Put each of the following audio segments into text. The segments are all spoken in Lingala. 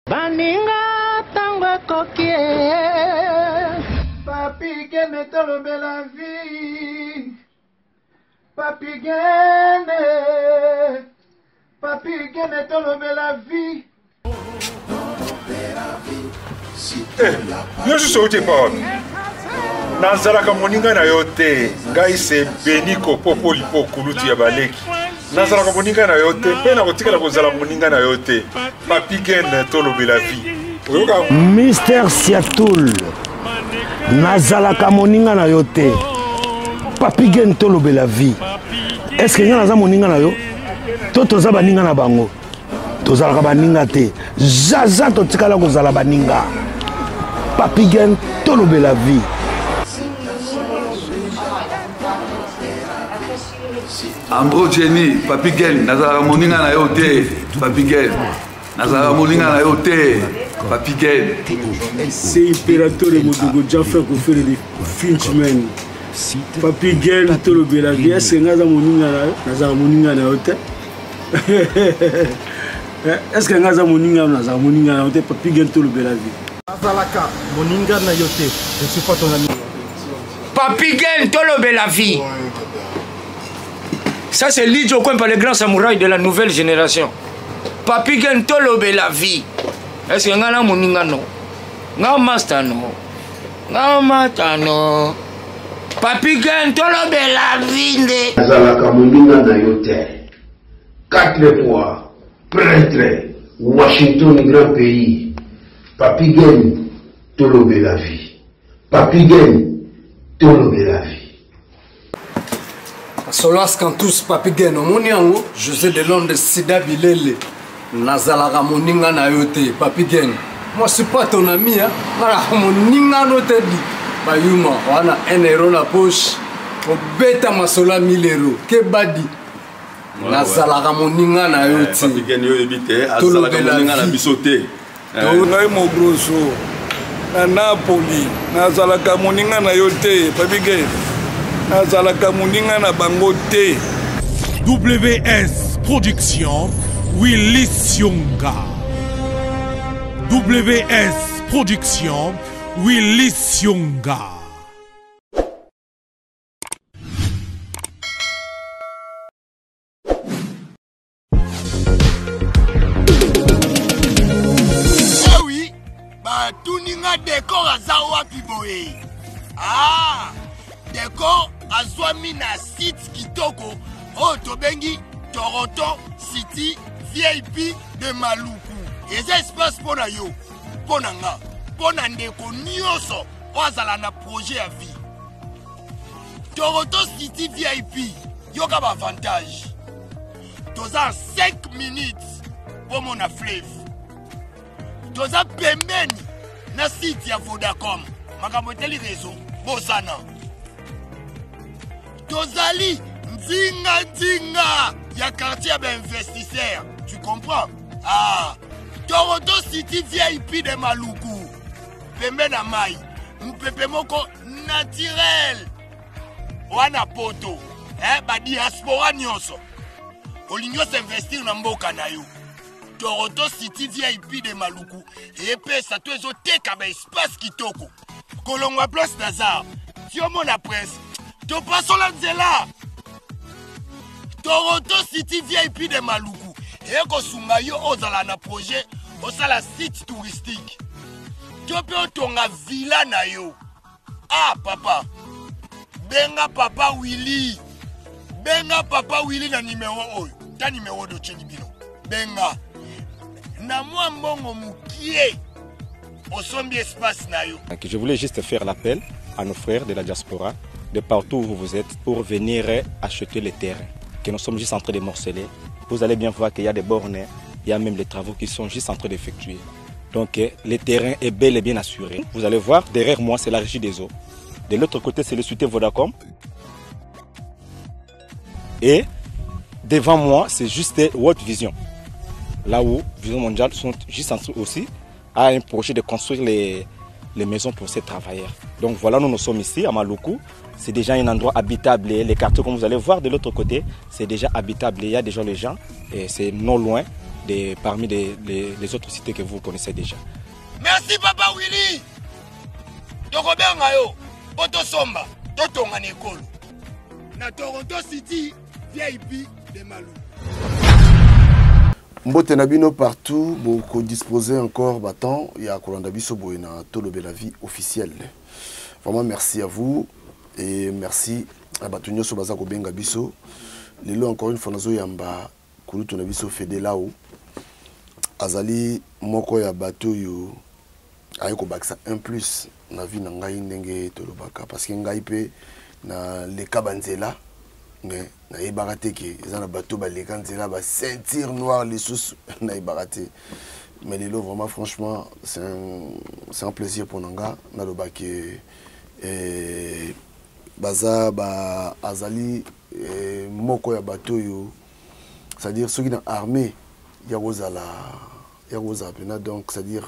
Baninga tango kokie Papi gene tolobe la vie. Papi gene tolobe la vie. Yo suis sauté par Nazalaka moninga na yote ngai se beniko popo lipo kuluti ya baleki Nazalaka moninga na yote pe na kotikala kozala moninga na yote Papi Gen tolobe la vie Mister Siatoul Nazalaka moninga na yote Papi Gen tolobe la vie. Est-ce que nga naza moninga na yo to toza baninga na bango tozalaka baninga te zaza totikala kozala baninga Papi Gen tolobe la vie. Ambro Jenny, Papi Gen, Nazara moninga na yote, Papi Gen. Nazara moninga na yote, Papi Gen. C'est impérateur de Modogo Jaffa qu'on fait des Finchman. Papi Gen, tolobe la vie. Est-ce que Nazara moninga na yote? Est-ce que Nazara moninga na yote? Papi Gen tolobe la vie. Nazalaka moninga na yote. Je suis pas ton ami. Papi Gen tolobe la vie. Ça c'est Lidjo Coin par les grands samouraïs de la nouvelle génération. Papi Gen tolobe la vie. Est-ce que ngana moninga no? Nga master no. Nga mata no. Papi Gen tolobe la vie nde. Nazalaka moninga na yote. 4 fois prêtre Washington grand pays. Papi Gen tolobe la vie. Papi Gen tolobe la vie. Solas Kantus Papi Gen omoniango José de Londres Sida Bilele Nazalaka moninga na yote Papi Gen. Moi je suis pas ton ami hein. Voilà moninga no te di. Bayuma wana 1 euro na poche. Obeta masola 1000 euros. Ke badi. Nazalaka moninga na yote. Papi Gen yo ebite azalaka moninga na bisote. Ngai mo grosso. Na Napoli, nazalaka moninga na yote Papi Gen. Nazalaka moninga na bango te. WS Production Willy Sionga. WS Production Willy Sionga. Eh oui, bah tout ninga décor à Zawa Piboé. Ah, décor azwami na site kitoko o tobengi Toronto City VIP de Maluku. Eza espace pona yo, pona nga, pona ndeko nyonso wazala na projet à vie. Toronto City VIP, yoka ba avantage. Toza 5 minutes pour mon fleuve. Toza pembeni na site ya Vodacom. Makambo teli réseau, bosana. Tozali Nzinga ya quartier d'investisseurs. Tu comprends? Ah, Toronto City VIP de Maluku. Pembe na mai. Mpepe moko naturel. Wana poto. Ba diaspora nyonso. Olingo s'investir na mboka na yo. Toronto City VIP de Maluku. Et pesa to ezo teka ba espace kitoko. Kolongwa place Nazar. Si on la presse. To paso la nzela. Toronto City VIP de Maluku. Et ko sunga yo ozala na projet osala site touristique. To pe otonga villa na yo. Ah papa. Benga papa Willy. Benga papa Willy na numéro oyo. Ta numéro de Chenibino. Benga. Na moi mbongo mukie. Osombi espace na yo. Je voulais juste faire l'appel à nos frères de la diaspora, de partout où vous êtes, pour venir acheter les terrains que nous sommes juste en train de morceler. Vous allez bien voir qu'il y a des bornes, il y a même les travaux qui sont juste en train d'effectuer. Donc le terrain est bel et bien assuré. Vous allez voir, derrière moi c'est la régie des eaux. De l'autre côté c'est le société Vodacom. Et devant moi c'est juste World Vision. Là où Vision Mondiale sont juste en train aussi à un projet de construire les maisons pour ces travailleurs. Donc voilà, nous sommes ici à Maluku. C'est déjà un endroit habitable. Les quartiers, comme vous allez voir de l'autre côté, c'est déjà habitable. Il y a déjà les gens et c'est non loin. parmi les autres cités que vous connaissez déjà. Merci Papa Willy. Tokobenga yo, poto somba, totonga nekolo. Na Toronto City, VIP de Malou. Mbote Nabino partout, beaucoup disposer encore battant, il y a Kolanda Biso Boena, Tolobe la vie officielle. Vraiment merci à vous et merci à Batunyo Sobaza Kobenga Biso. Lelo encore une fois nazo yamba Kulutu Nabiso Fede Lao. Azali moko ya bato yo ayeko baksa 1+ na vie na ngai ndenge tolobaka parce que ngai pe na leka banzela mais na yebaka ke eza na bato ba leka nzela ba ceinture noire les sous na yebaka te mais lelo vraiment franchement c'est un plaisir pour nanga na lobaki baza ba azali moko ya bato yo c'est-à-dire ceux qui dans armée Yarozala donc c'est-à-dire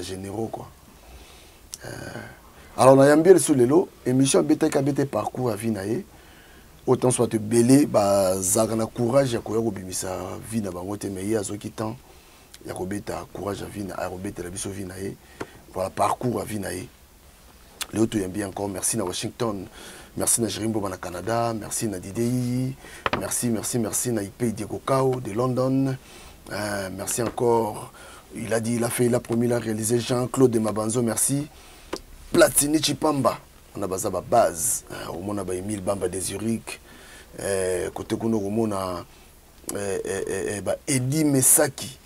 généraux quoi. Alors on a yambiel sur le lot émission BTKBT parcours à Vinaye autant soit te belé zagana courage ya koyako bimisa vina bangote mais ya zo kitan ya kobeta courage à Vina à robeta la biso Vinaye voilà parcours à Vinaye le auto yambi encore merci na Washington. Merci na Jérémy Boba na Canada, merci na Didei, merci na IP Diego Cao de London, merci encore, il a dit, il a promis, il a réalisé Jean-Claude de Mabanzo, merci. Platini Chipamba, on a basé à base, au monde a Emile Bamba de Zurich, côté Kuno au monde a Eddie Mesaki,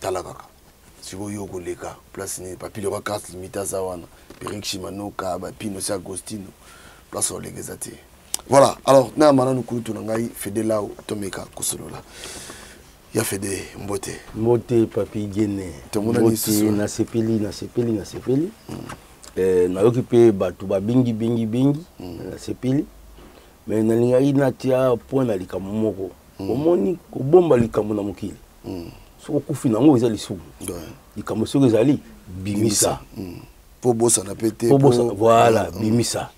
Talakaka, si vous voyez les cas, Platini, Papi le roi carte limité à Zawana, Peric Shimanoka, Pino Agostino. Voilà, alors, na mana nous ngai Fede Lao Tomeka Kosolola. Ya Fede Mbote. Mbote Papi Gene. Mbote na sepeli. Na occupé batu ba bingi na sepeli. Mais na lingai na tia point na likamu moko. Omoni ko bomba likamu na mokili. So kufi na ngo ezali su. Likamu so ezali bimisa. Pobosa na pété. Voilà, bimisa.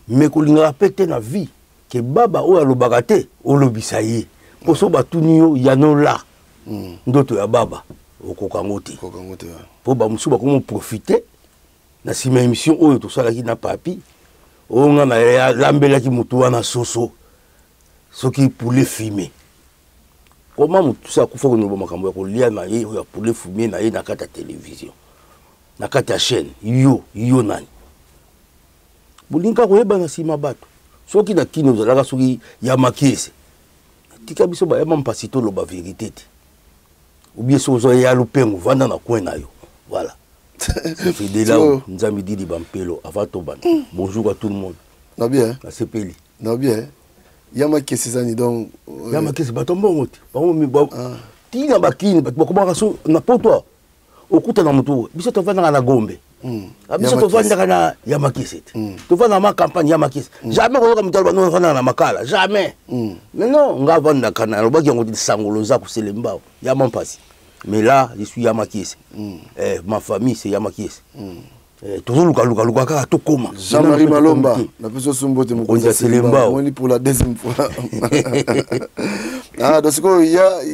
Mais ko linga pété na vie que baba o alobaka te olobisa ye. Poso batunio yanola. Ndoto ya baba okokangote. Po ba musuba ko mo profiter na sima émission oyo to sala ki na papi. O nga na lambela ki mutu wana soso. Soki poulet fumé. Comment mutu sa kufa ko no makambo ko lia na ye ya poulet fumé na ye na kata télévision. Na kata chaîne yo nani. Bulinka ko yeba na sima bato. Soki na kino zalaka soki ya makese. Tika biso ba yama mpasito lo ba vérité. Ou bien sozo ya lupengo vanda na coin na yo. Voilà. C'est de là où Nzambi Didi Bampelo avant Toban. Bonjour à tout le monde. Na bien. Na sepeli. Na bien. Yama kese zani donc yama kese batombo ngoti. Ba mi ba. Tina bakini ba ko ba so na poto. Okuta na mutu. Biso to vanda na Gombe. Abiso to vanda na Yamakisi. To vanda ma campagne Yamakisi. Jamais ko mutu ba no vanda na Makala, jamais. Mais non, nga vanda kana lo ba ki ngoti sangolo za ku selembao. Yamampasi. Mais là, je suis Yamakisi. Ma famille c'est Yamakisi. Toujours Luka kaka to koma. Jean-Marie Malomba, na peso sumbote mo konza selembao. On est pour la deuxième fois. Ah, donc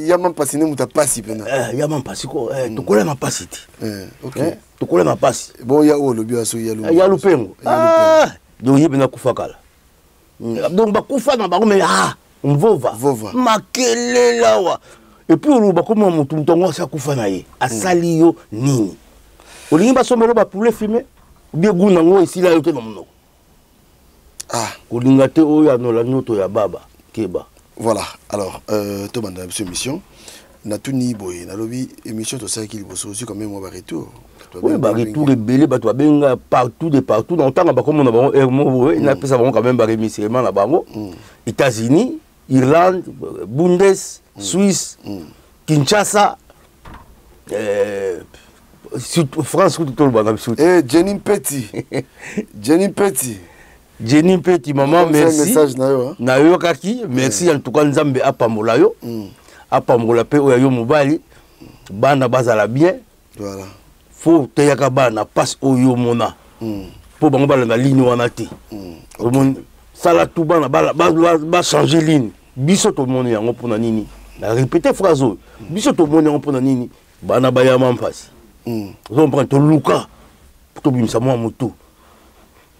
Yamampasi ne muta pasi pena. Yamampasi ko to kola na pasi ti. OK. To kola na pasi. Bon ya o lobi aso ya lu. Ya lupengo. Ah, do yebe na kufa kala. Donc ba kufa na ba ko me mvova. Makele lawa. Et puis on va comme mon tonton ça kufa na ye. Asali yo nini. Olinga somelo ba poulet fumé. Bien guna ngo ici là yo te nono. Ah, olinga te o ya no la nyoto ya baba keba. Voilà. Alors to banda cette émission na tuni boy na lobi émission to ça qui bosso aussi quand même moi retour. Oui, bah retour rebelle ba to benga partout dans temps ba comme on a bon ermo na pesa bon quand même ba remisement na bango. États-Unis, Irlande, Bundes, Suisse, Kinshasa, France tout le banga biso. Jenny Petit. Jenny Petit, maman, merci. Na yo kaki, merci en tout cas Nzambe apambola yo. Apambola pe oyo mobali. Bana bazala bien. Voilà. Faut te yaka bana passe oyo mona. Po bango bala na ligne wana te. Sala tout bana ba changer ligne. Biso to mona yango pona nini. na répété phrase biso to moni on pona nini bana bayama mpasi on prend to luka to bimisa mo moto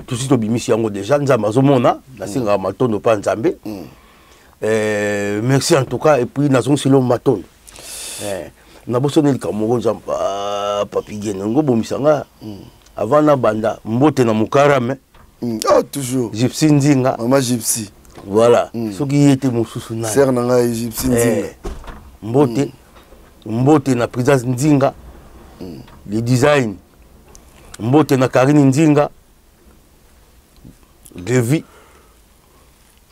to si to bimisi yango déjà nzamba zomona na singa matondo pa nzambe merci en tout cas et puis nazon silo matondo na bosoneli kamoko nzamba papi gene ngo bomisanga avant na banda mbote na mukarame oh toujours gypsy nzinga mama gypsy voilà soki yete mosusu na sœur na ngai gypsy nzinga mbote mbote na présence nzinga le design mbote na Karine nzinga Grevi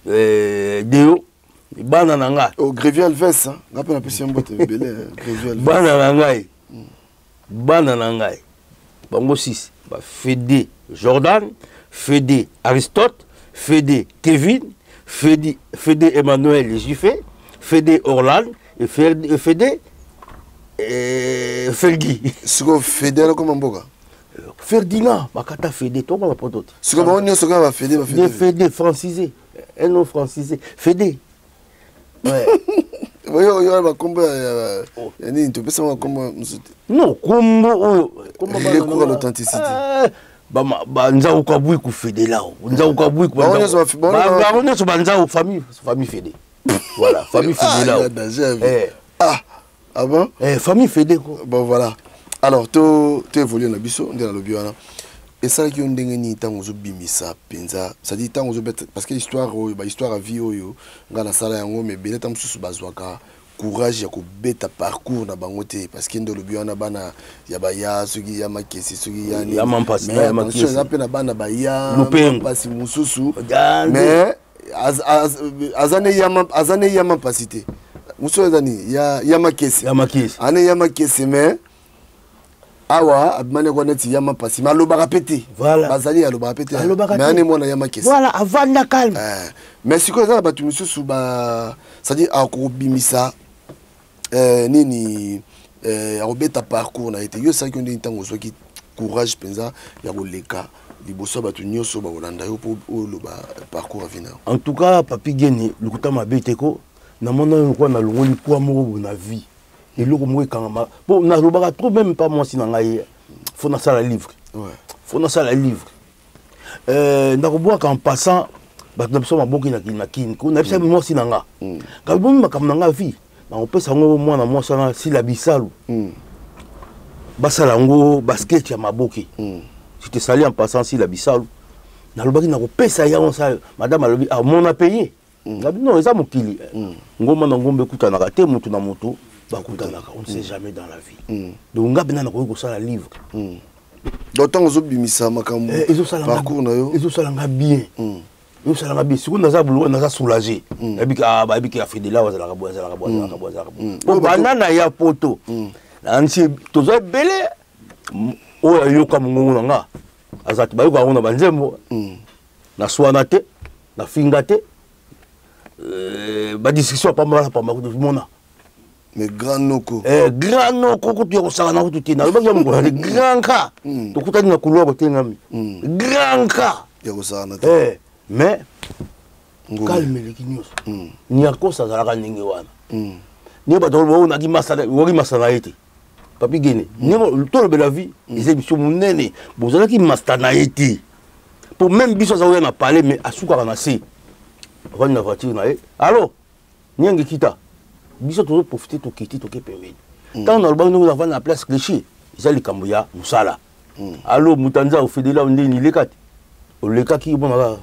Deo bana na ngai oh Grevi Alves ngape na pesi mbote belé Grevi Alves bana na ngai bango 6 ba Fede Jordan Fede Aristote Fede Kevin Fede Emmanuel Jiffé Fede Orlan et Fede Fergi siko Fede comme mboka Ferdinand bakata Fede to ba potote siko ba onyo soka ba Fede francisé un nom francisé Fede ouais yo ba komba yani to pesa ma komba msuti non kombo komba l'authenticité ba nzau kwa bui ku Fede lao nzau kwa bui ku ba on so ba nzau famille Fede voilà famille Fede lao ah bon famille Fede ko bon voilà alors to évoluer na biso ndela lobi wana et ça qui on ndenge ni tango zo bimisa penza ça dit tango zo bête parce que histoire à vie oyo ngala sala yango mais beleta msusu bazwaka courage ya ko beta parcours na bangote parce que ndelo lobi wana bana ya baya soki ya makesi soki ya ni ya mampasi ya makesi na pena bana baya mampasi mususu mais azane ya mampasité muso ezani ya makesi ane ya makesi mais awa abimane kwa neti yama pasi malobaka pété voilà bazali alobaka pété mais ane mona yama kesi voilà avant la calme mais siko za batu misusu ba c'est-à-dire akobimisa nini akobeta parcours na été yo ça qui on dit ntango soki courage penza ya koleka liboso batu nyoso ba olanda yo po loba parcours avina en tout cas papi geni lukuta mabeteko na mona ko na longoli kwa moko na vie et le mot quand bon na lobaka trop même pas moi si na ngai faut na ça la livre ouais faut na ça la livre na ko en passant ba na biso maboki na kin ko na biso moi si na nga ka bon makam na nga vie na on peut sango moi na moi ça si la bisalu basala ngo basket ya maboki je te salue en passant si la bisalu na lobaki na ko pesa ya on ça madame alobi ah mon a payé non eza mokili ngoma na ngombe kutanaka te mutu na mutu bakutanaka on ne sait jamais dans la vie donc nga bena na ko sala livre d'autant que bimisa makambo parcours na yo ezo sala nga bien ezo sala nga bien siko naza bulu naza soulager ebika ba ebika Fede la wazala ka banana ya poto na nsi tozo belé o yo ka mungu na nga azati ba yo ka ngona banzembo na swana te na finga te ba discussion pa mala pa mako mona mais grand noko ko tu ko sala na ko tu na ba yo mo grand ka to kutani na kulo ko tengami grand ka ya ko sala na mais calme le kinyos ni akosa za ka ninge wana ni ba to bo na ki masala wori masala ete papi gene ni to le la vie ils émissions munene bozala ki masala ete pour même biso za na parler mais asuka na se avant na voiture na allô nyangi kita biso to profiter to kiti to ke permis quand on a le banc nous avons la place Clichy ils les kambuya musala allô mutanza au Fedela on ni lekati o lekaki bona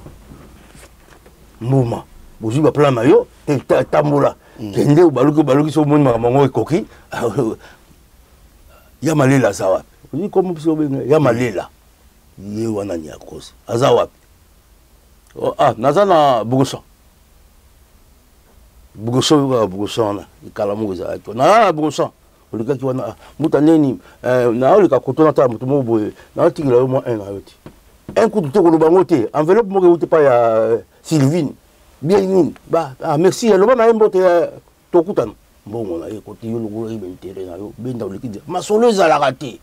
mbuma bozu ba plan na yo tambola kende baluki so moni mamango ekoki ya malela zawa ni comme biso benga ya malela ye wana ni akosa azawa nazana bugoso na ikalamu za ko na bugoso olika ki wana mutaneni na olika kotona ta mutu moboye na tigila yo mo en ayoti un coup de te ko bango te enveloppe mo ke pa ya Sylvine bien nini ba merci lo ba na mbote to kutana mbongo na ye ko ti yo lo ribe intere na yo benda oliki ma solo za la raté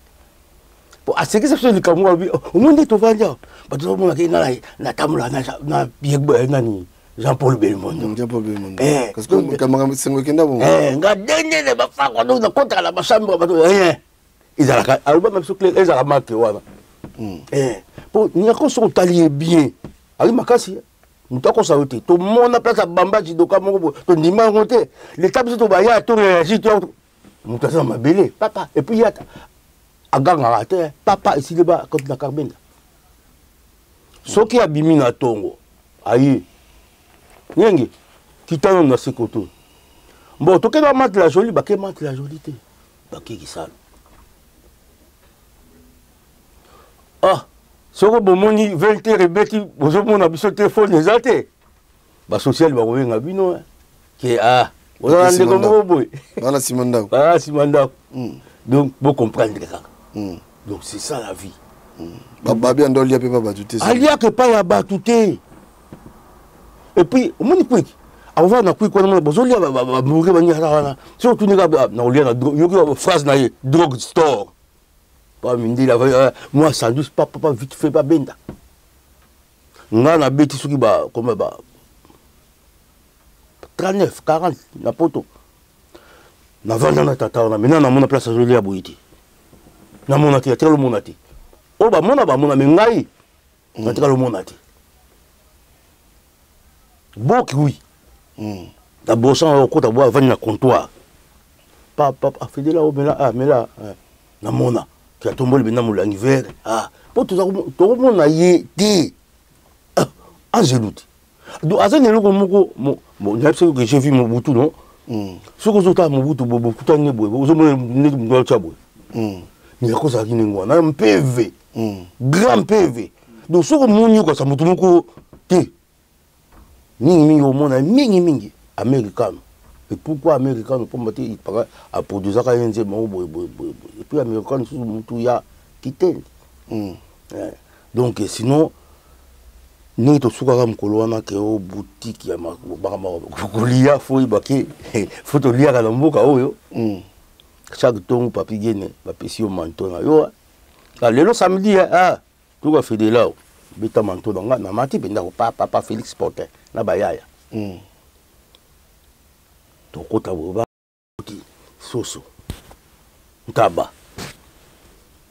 pour à ce que ça se likamu au monde to vanja ba to mo na ke na tamula na biegbo nani Jean-Paul Belmondo. Jean-Paul Belmondo. Parce que quand c'est moi qui n'a pas. Nga dernier les bafa kwa donc na contre la chambre bato rien. Ils a la alba même sur les a marqué wana. Pour ni ko so talier bien. Ali makasi. Mutako sa wote. To mona place à bamba jidoka moko to ndima ngote. Les tables to baya to réagir to. Mutasa mabele papa et puis yata. Aganga raté papa ici là-bas comme la Carbenda. Soki abimi na tongo. Ayi. Nyengi kitano na sekoto. Bon, tu as mate la jolie, tu mate la jolie. Tu as ah, si vous avez 20 rebeti, vous avez un téléphone, vous avez un social, vous avez un abino. Ah, vous avez un abino. Voilà, Simanda. Voilà, Simanda. Donc, vous comprenez ça. Donc, c'est ça la vie. Babi Andoli a pas battuté. Alia que pas y a battuté. Et puis, au moins, avant na kui kwa bozoli ba mourir ba nyara surtout ni ga na olia na drogue phrase na drogue store pas mindi la moi sandwich papa vite fait pas benda nga na beti suki ba comme ba 39 40 na poto na vanda na tata na mena na mona place joli ya boiti na mona ti telo mona ti o ba mona me ngai na telo mona ti boki oui. D'abord, ça, on compte avoir un comptoir. Papa, fait de là, mais là, na mona, qui a tombé le benam l'hiver. Ah, pour tout ça, tout le monde a été. Ah, j'ai lutté. Donc, à ce niveau, j'ai vu mon boutou, non? Ce que j'ai mon boutou, beaucoup de temps, vous avez un chabou. Il y a cosa qui n'est pas un PV, grand PV. Donc, ce que mon niveau, ça m'a tout le monde. Mingi au monde mingi américain. Et pourquoi américain pour mettre il paraît à produire ça et puis américain sous tout ya quitté. Donc sinon ni to suka mkolwana ke o boutique ya makulia foi baki photo lia kana mboka oyo. Chaque temps papi gene ba pesi o manto na yo. Lelo samedi ah tout va faire de là. Beta manto nga na mati benda ko papa Félix Porter na bayaya to kota boba soso ntaba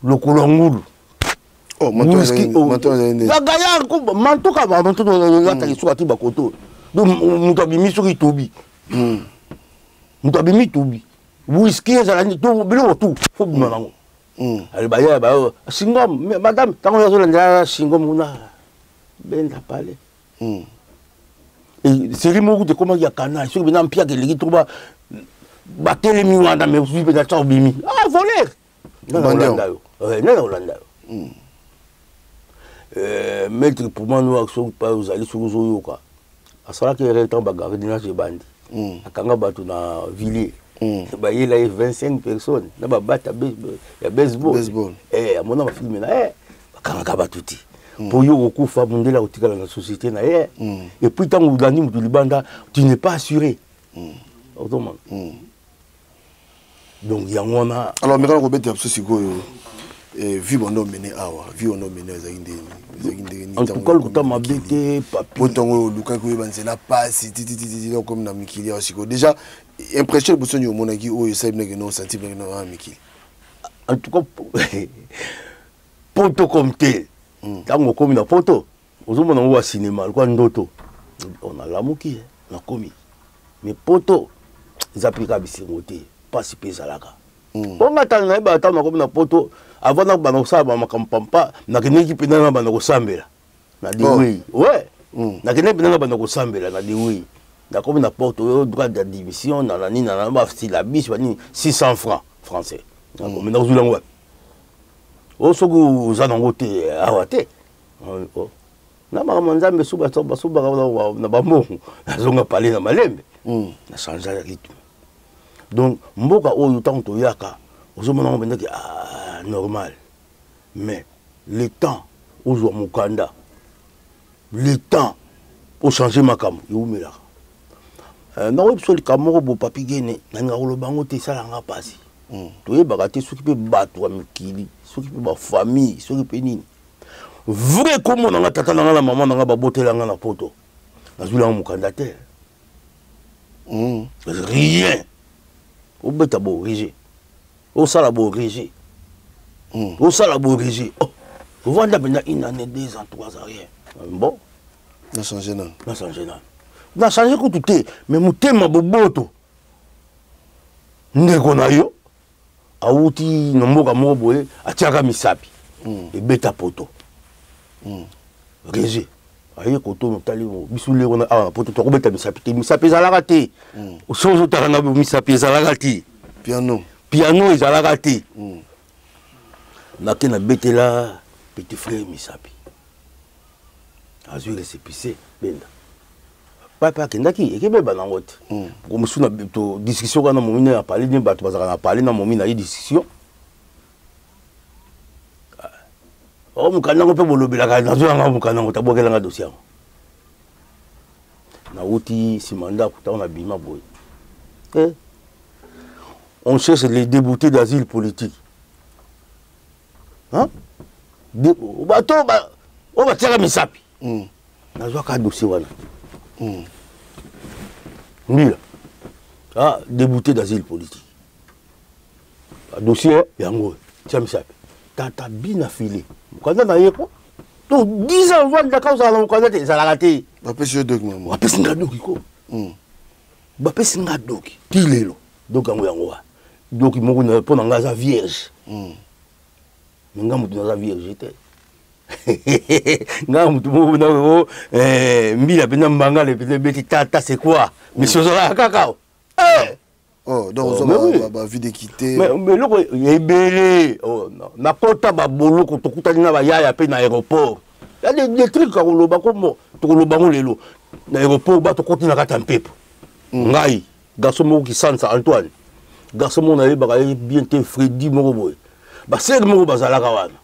lokolongulu oh manto bagaya ko manto ka ba manto na ta isuka ti bakoto do mutabi misuki tobi mutabi mitubi whisky za ni to bilo tu fo bima nango ali bayaya ba singom madame tango ya zola singom una benda pale et c'est lui de comment il y a canal sur bien pia que les trouba batele mi wanda mais vous peut être bimi ah voler non Hollanda maître pour moi nous action pas vous allez sur zo yoka asala que rétant bagarre dinage bandi akanga batu na Villiers ba yela 25 personnes na ba bata ya baseball amona ma film na bakanga batuti pour yo okufa mundela otikala na société na et puis tant que dani mutu libanda tu n'es pas assuré autrement donc ya ngona alors mais quand on bête absolu sikoyo vie on mené awa vie on mené za inde en tout cas le temps mabete papi potongo luka ko banzela passe titi comme na mikili ya siko déjà impression pour sonyo monaki o yo saibne que non senti que non mikili en tout cas poto comme tel tango komi na poto ozomona ngo wa cinéma kwa ndoto on a lamuki na komi mais poto zapika bisingo te pasi pezalaka bonga tala na ba tala komi na poto avant na bana osaba makampampa na keneki pena na bana kosambela na diwi ouais na keneki pena na bana kosambela na diwi na komi na poto droit d'admission na nani na ba style bis bani 600 francs français mais na zulango osogo uzana ngote awate na mama nzambe suba na bamongo nazonga pale na malembe na changer le rythme donc mboka oyo tanto yaka ozomona ngombe que normal mais le temps ozwa mukanda le temps au changer makambo yumela na websol kamoko bo papi gene na ngalo bango te sala nga pasi toyebaka te soki mpe bato ya mikili soki mpe bafamille soki mpe nini vrai komo na nga tata na nga na mama na nga babotela nga na poto nazwila mon candidateur. Rien. Au bêta beau régé. Au sala beau régé. Au sala beau régé. Oh, vous vendez maintenant une année, 2 ans, 3 ans, rien. Bon. Na changé non. Na changé non. Na changé ko tout mais mutema boboto. Ndeko na yo. Auti nomboka moko boye atiaka misapi. Et bêta poto. Régé. Aye koto motali mo bisule kona a poto to kobeta misapi ezalaka te. Osozo taranga misapi ezalaka te. Piano ezalaka te. Nake na betela petit frère misapi. Azui récépissé benda. Papa kendaki ekebeba nango te. Ko musuna to discussion kana momina ya parler ni bato bazaka na parler na momina yi discussion. Oh mukana ngo pe bolobela ka nazo nga mukana ngo tabokela nga dossier. Na uti simanda kuta na bima boy. On cherche les déboutés d'asile politique. Hein? Bato ba o ba tsaka misapi. Nazo ka dossier wana. Mila. Ah, débouté d'asile politique. Dossier yango tia misapi. Tata bina filé. Quand on a eu quoi? Donc 10 ans avant de la cause à l'enquête, ça l'a raté. Bapé c'est deux maman. Bapé c'est un doki ko. Bapé c'est un doki. Tilelo. Donc on va. Donc il m'a pour un gaz vierge. Nga mutu na vierge était. Nga mutu mo na mbila pena mbanga le petit tata c'est quoi? Monsieur Zola kakao. Oh, donc on va vie d'équité. Mais loko ebele na kota ba boloko tokutani na ba yaya pe na aéroport. Il y a des trucs ka koloba komo to koloba ngo lelo na aéroport ba to kotina kata mpepo. Ngai garçon mo ki sansa Antoine. Garçon mo na ba bien te Freddy moko boy. Ba ser moko bazalaka wana.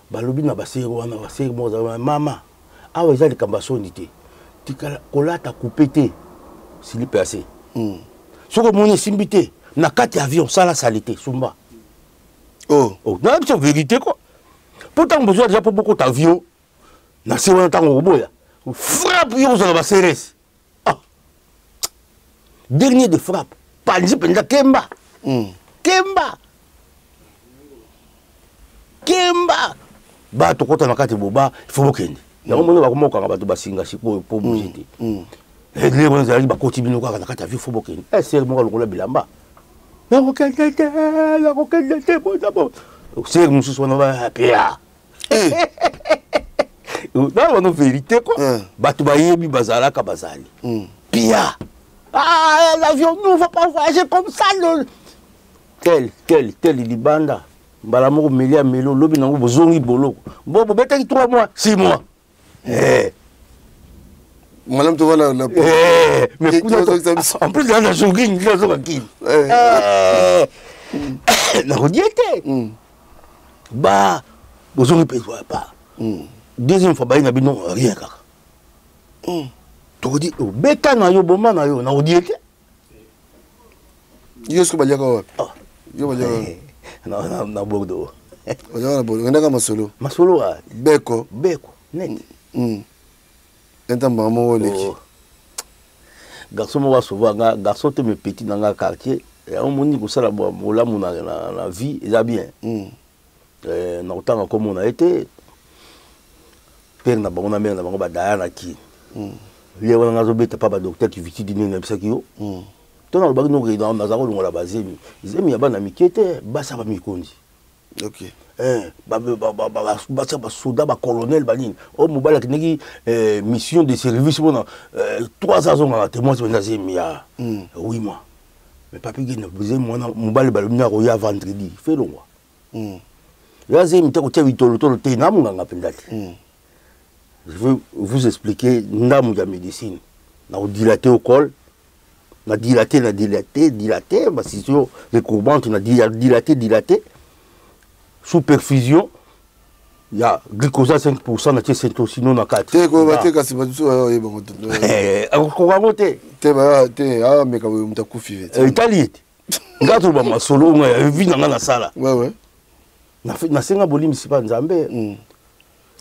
Ba lobi na ba ser wana ba ser mo za mama. Awa ezali kambasoni te. Tikala kolata coupé s'il est passé. Ce que mon simbité, na 4 avions, ça la salité, Sumba. Oh, c'est vérité quoi. Pourtant, besoin déjà pour beaucoup d'avions. Na c'est un temps au boya. Frappe, yo, ça va serrer. Ah. Dernier de frappe. Pas ni penda Kemba. Kemba. Kemba. Ba to kota na kati boba, il faut bokende. Ya ko mona ba ko moka ba to basinga sipo pour bouger. Les gens qui ont continué à faire des choses, c'est le moment où on a bilamba. La roquette, c'est le monsieur qui a fait. Là, on a vérité quoi. Batoubaye, Bazala, Kabazali. Pia. Ah, l'avion ne va pas voyager comme ça. Tel, Libanda. Balamo, Melia, Melo, Lobinango, Bozongi, Bolo. Bon, peut-être 3 mois, 6 mois. Madame, tu vois la mais en plus, il y a un jogging, il y a un jogging. La rediété. Bah, vous aurez pas. Deuxième fois, il n'y a rien. Tu dis, bêta na yo, bomba na yo, na rediété. Yo, ce que tu vas dire. Non, na Bordeaux. On a Masolo. Masolo, Beko. Net. Garçon moi souvent garçon te me petit dans le quartier et on m'a dit que ça la vie est bien na autant comme on a été père na bango na mère na bango ba dana ki lui on a zobeta pas ba docteur qui vit dîner na bisaki yo to na ba no dans na zako longola bazemi izemi ya bana mikete ba ça ba mikondi OK soldat, colonel, oh, mobile qui mission de service pendant 3 ans à témoin de 8 mois. Mais papi qui ne faisait moi mobile balumina roya vendredi, fait le mois. Là j'ai mis côté vitolo to te na munganga pendati. Je veux vous expliquer ndamu ya médecine. Na dilaté au col, na dilaté, bah si sur les courbantes na dilaté. Sous perfusion, il y a glycosate 5%, na cetosino na 4. Te ko bate kasi batuso ayo bongo. Ko bamote. Te ba te a meka mutakufi vite. Italie. Ngato ba masolo nga vina nga na sala. Ouais. Na senga bolimi sipa nzambe.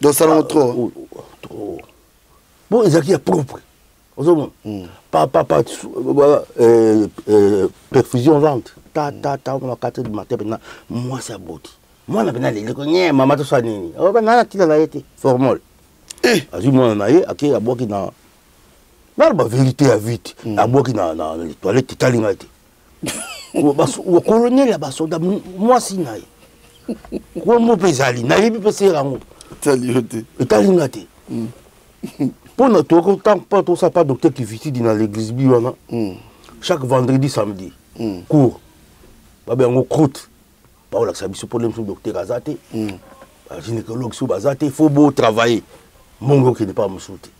Donc ça trop. bon ezalaki ya propre ozomona pas perfusion vente ta on a 4 du matin maintenant moi ça boti moi na bena leleko nye mama to sa nini o ba na tila na yete formol azui moi na ye aki aboki na ba vérité ya vite aboki na les toilettes talinga te o colonel ba soda moi si na ye ko mo pesali na yebi pese rango talinga te pour notre temps pas tout ça pas docteur qui visite dans l'église biwana chaque vendredi samedi cours ba ben on croûte ba on la sabiso problème sur docteur azate gynécologue sur bazate il faut beau travailler mongo qui n'est pas moussouté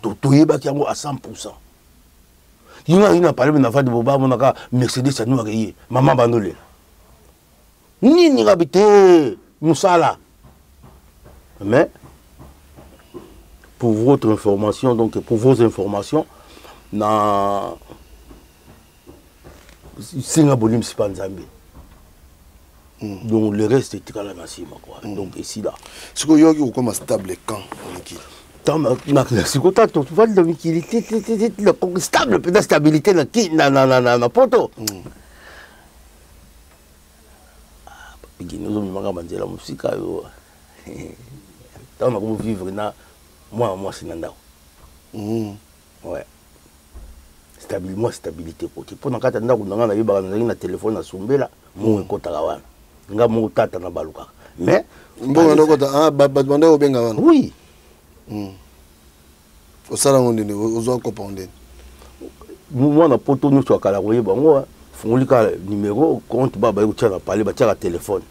to yeba ki yango à 100%. Yina parlé na fadi boba monaka Mercedes anu akeye maman bandole nini rabité musala mais pour votre information, donc pour vos informations, na Singabolim c'est pas Nzambe. Donc le reste est très la massima quoi. Donc ici là. Ce que yogi ou comme stable quand c'est quoi tu vois la liquidité le stable peut stabilité na poto. Nous on va la musique yo. Tant on va vivre na moi c'est nanda. Ouais. Stabilité côté. Pour na kata ndako nanga na yeba na téléphone na sombela mo ekota wana. Nga mo tata na baluka. Mais bon ndoko ta banda obenga wana. Oui. Osala ngondene ozo comprendre. Moi na poto nous soit kala koyeba ngo fungulika numéro compte baba yo tshana parler ba tshaka téléphone.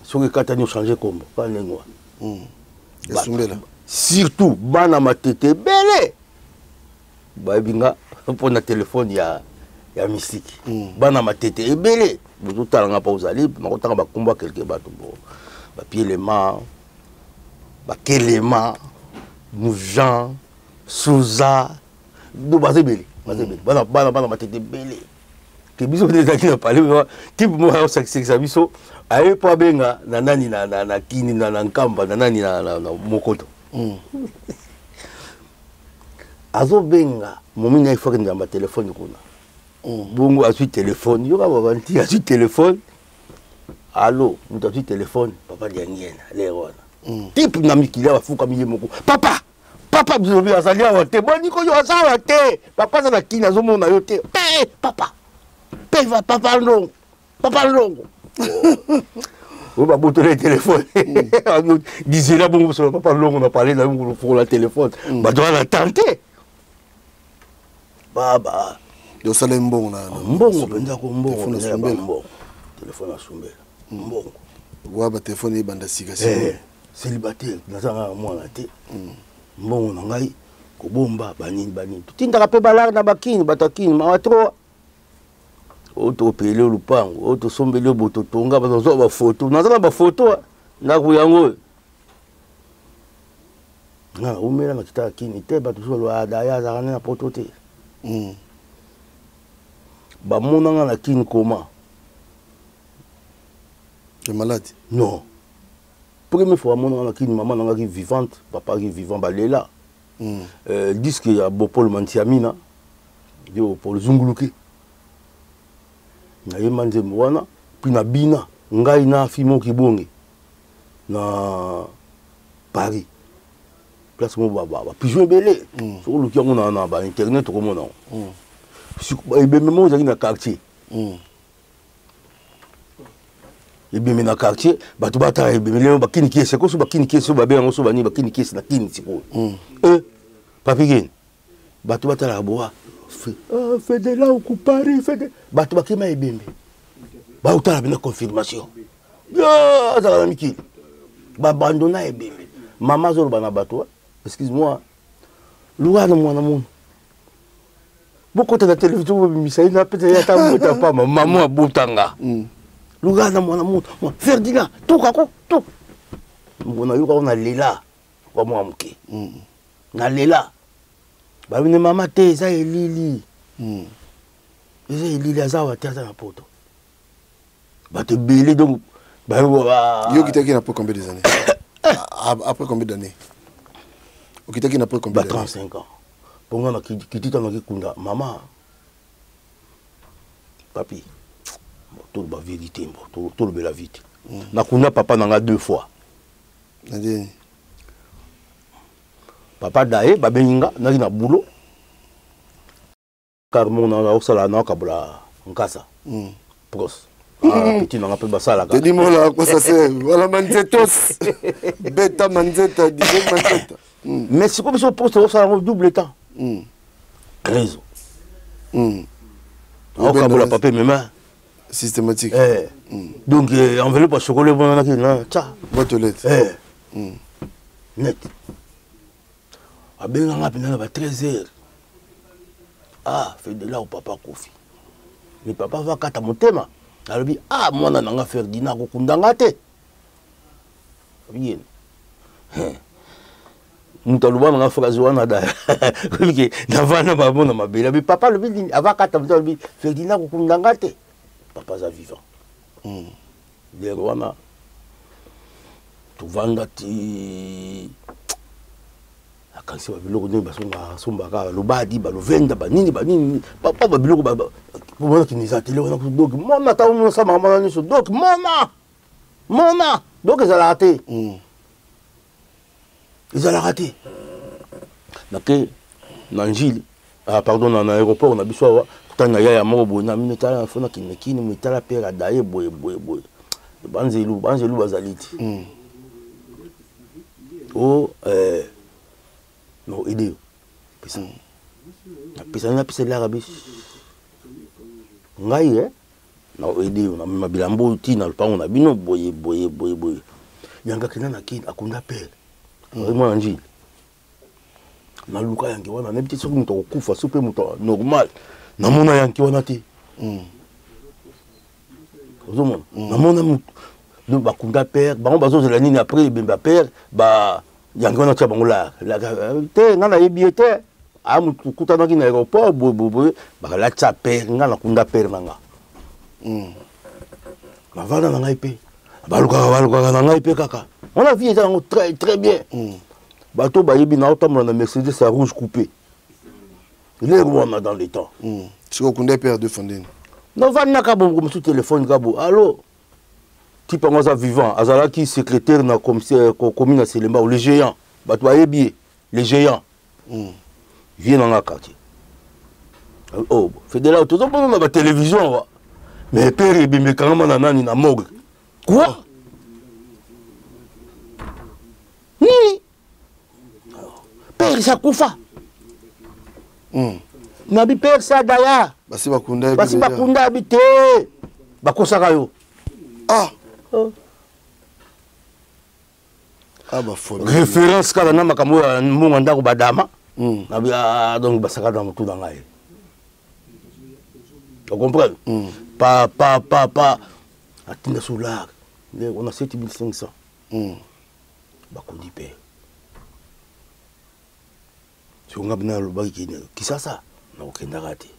Soki kata ni changer kombo pas nengwa. Surtout bana matete belé babinga pour na téléphone ya mystique bana matete ebelé bozo talanga pa ozali makotanga bakumba quelque bato bo ba pielema ba kelema Moujan Souza do bazebeli bana matete belé que biso des qui na parler type moi ça biso aye pa benga na nani na kini na nkamba na nani na mokoto azo benga momina ifo que ngamba téléphone kuna bongo asu téléphone yo ba banti asu téléphone allo mutu asu téléphone papa diangena le wana type na mikila ba fuka miye moko papa biso bi azali awa te boni ko yo asawa te papa za na kini azo mona yo te papa longo on va bouter le téléphone disait là bon sur papa longo on a parlé là pour le téléphone bah doit la tenter baba yo sale mbongo na mbongo penda ko mbongo téléphone à sombela mbongo wa ba téléphone e banda sika célibataire nazanga mwana te mbongo na ngai ko bomba banini tindaka pe balar na bakini batakini ma trop auto pele lupango auto sombele boto tonga bazo ba photo nazana ba photo na kuyango na umela na kita kini te bato so lo adaya za na poto te ba monanga na kini koma tu es malade non première fois monanga na kini maman nanga qui vivante papa qui vivant balela disque ya Bopol Mantiamina yo Paul Zunguluki na yemanze mwana puis na bina ngai na fimo kibonge na Paris place mo baba pigeon belé so luki yango na ba internet ko mona ebe memo zaki na quartier ebe na quartier batu bata ebe leo bakini kiese ko so bakini kiese ba bengo so bani bakini kiese na kini siko papigene batu bata la boa fait de là au Paris fait de bato bakima ebembe ba utala bina confirmation ya za miki ba abandona ebembe mama zolo bana bato excuse-moi luana mwana mun boko ta télévision bimisa ina pete ya ta mota pa mama botanga luana mwana mun Ferdinand toka ko to mbona yuko na lela kwa mwamuke na lela ba bine mama te za elili eza elili azawa te aza na poto bato belé donc yo qui na pour combien des années après combien d'années okitaki na po combien? 35 ans. Ponga na kitita na kikunda maman. Papi. Tout ba vérité tout le bela vite. Na kuna papa nanga 2 fois. Nadi. Papa dae ba beninga na na boulot. Car mon na osala na kabula nkasa. Pros. Petit n'a pas basala. Te dis moi là à quoi ça sert? Voilà manzetos. Beta manzeta, disait manzeta. Mais c'est comme si on poste ça en double temps. 13 ans. On kabula papier mes mains. Systématique. Donc enveloppe à chocolat bon na kina. Tcha, boîte aux lettres. Net. Abenga ngapina ba 13h. Ah, fait de là au papa Kofi. Le papa va kata motema. Alobi ah mwana nanga Ferdinand ko kundanga te. Bien. Mutaluba nanga phrase wana da. Kiki na vana babona mabela. Bi papa lobi ava kata mutalubi Ferdinand ko kundanga te. Papa za vivant. Le wana tuvanda ti akansi babiloko ne basonga sombaka lobadi balovenda banini papa babiloko ba bona kiniza tele wana donc mona ta mona sama mama niso donc mona donc ils ont raté nake nanjili pardon na aéroport na biso tanga ya moko boye na minetala fona kinekini mitala pera daye boye banzelu bazaliti no idée pesa na pesa l'arabe ngai na idée na mabilambo tina lupango na bino boye yanga kina na kin akunda pere vraiment anjili na luka yangi wana na bitso muto okufa super muto normal na mona yangi wana te ozomona na mona muto do bakunda pere bango bazo zela nini après bemba pere ba yangi wana tia bango la te nga na yebi te amutu kutanaki na aéroport boye bakala tia pere nga na kunda pere nanga bavanda na ngai pe balukaka na ngai pe kaka on a vu eza yango très bien bato bayebi na otambola na Mercedes à rouge coupé il est wana dans les temps siko kunda pere de fondene novandaka bongo mosu téléphone kabo allo type aza vivant azalaki secrétaire na commissaire commune à Selemba les géants bato bayebi les géants vient dans la quartier oh fait de là tout ça pendant la télévision mais père ebimbe kangama na nani na morgue quoi ni père ça kufa na bi père ça daya basi bakunda habité bakosaka yo référence kala na makambo ya mbongo ndako badama na bia donc basaka dans tout dans ngai tu comprends pas atinda solar on a 7500 bakundi pe si on a bien le bac qui ça na okenda raté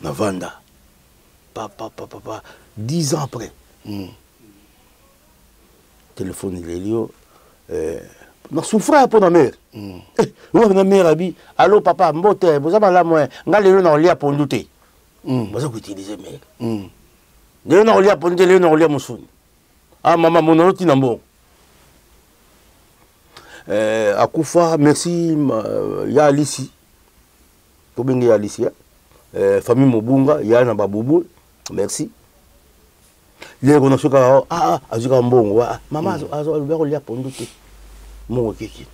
na vanda papa 10 ans après téléphone Lélio na souffra pour na mère na mère abi allô papa mbote boza bala moi nga lelo na olia ponduté boza ko utiliser mère lelo na olia ponduté lelo na olia musuni ah maman mon noti na mbo akufa merci ya Alici to bengi ya Alici famille Mobunga ya na babubu merci les on a ce cas azuka mbongo maman azo le lia pondo te mon kiki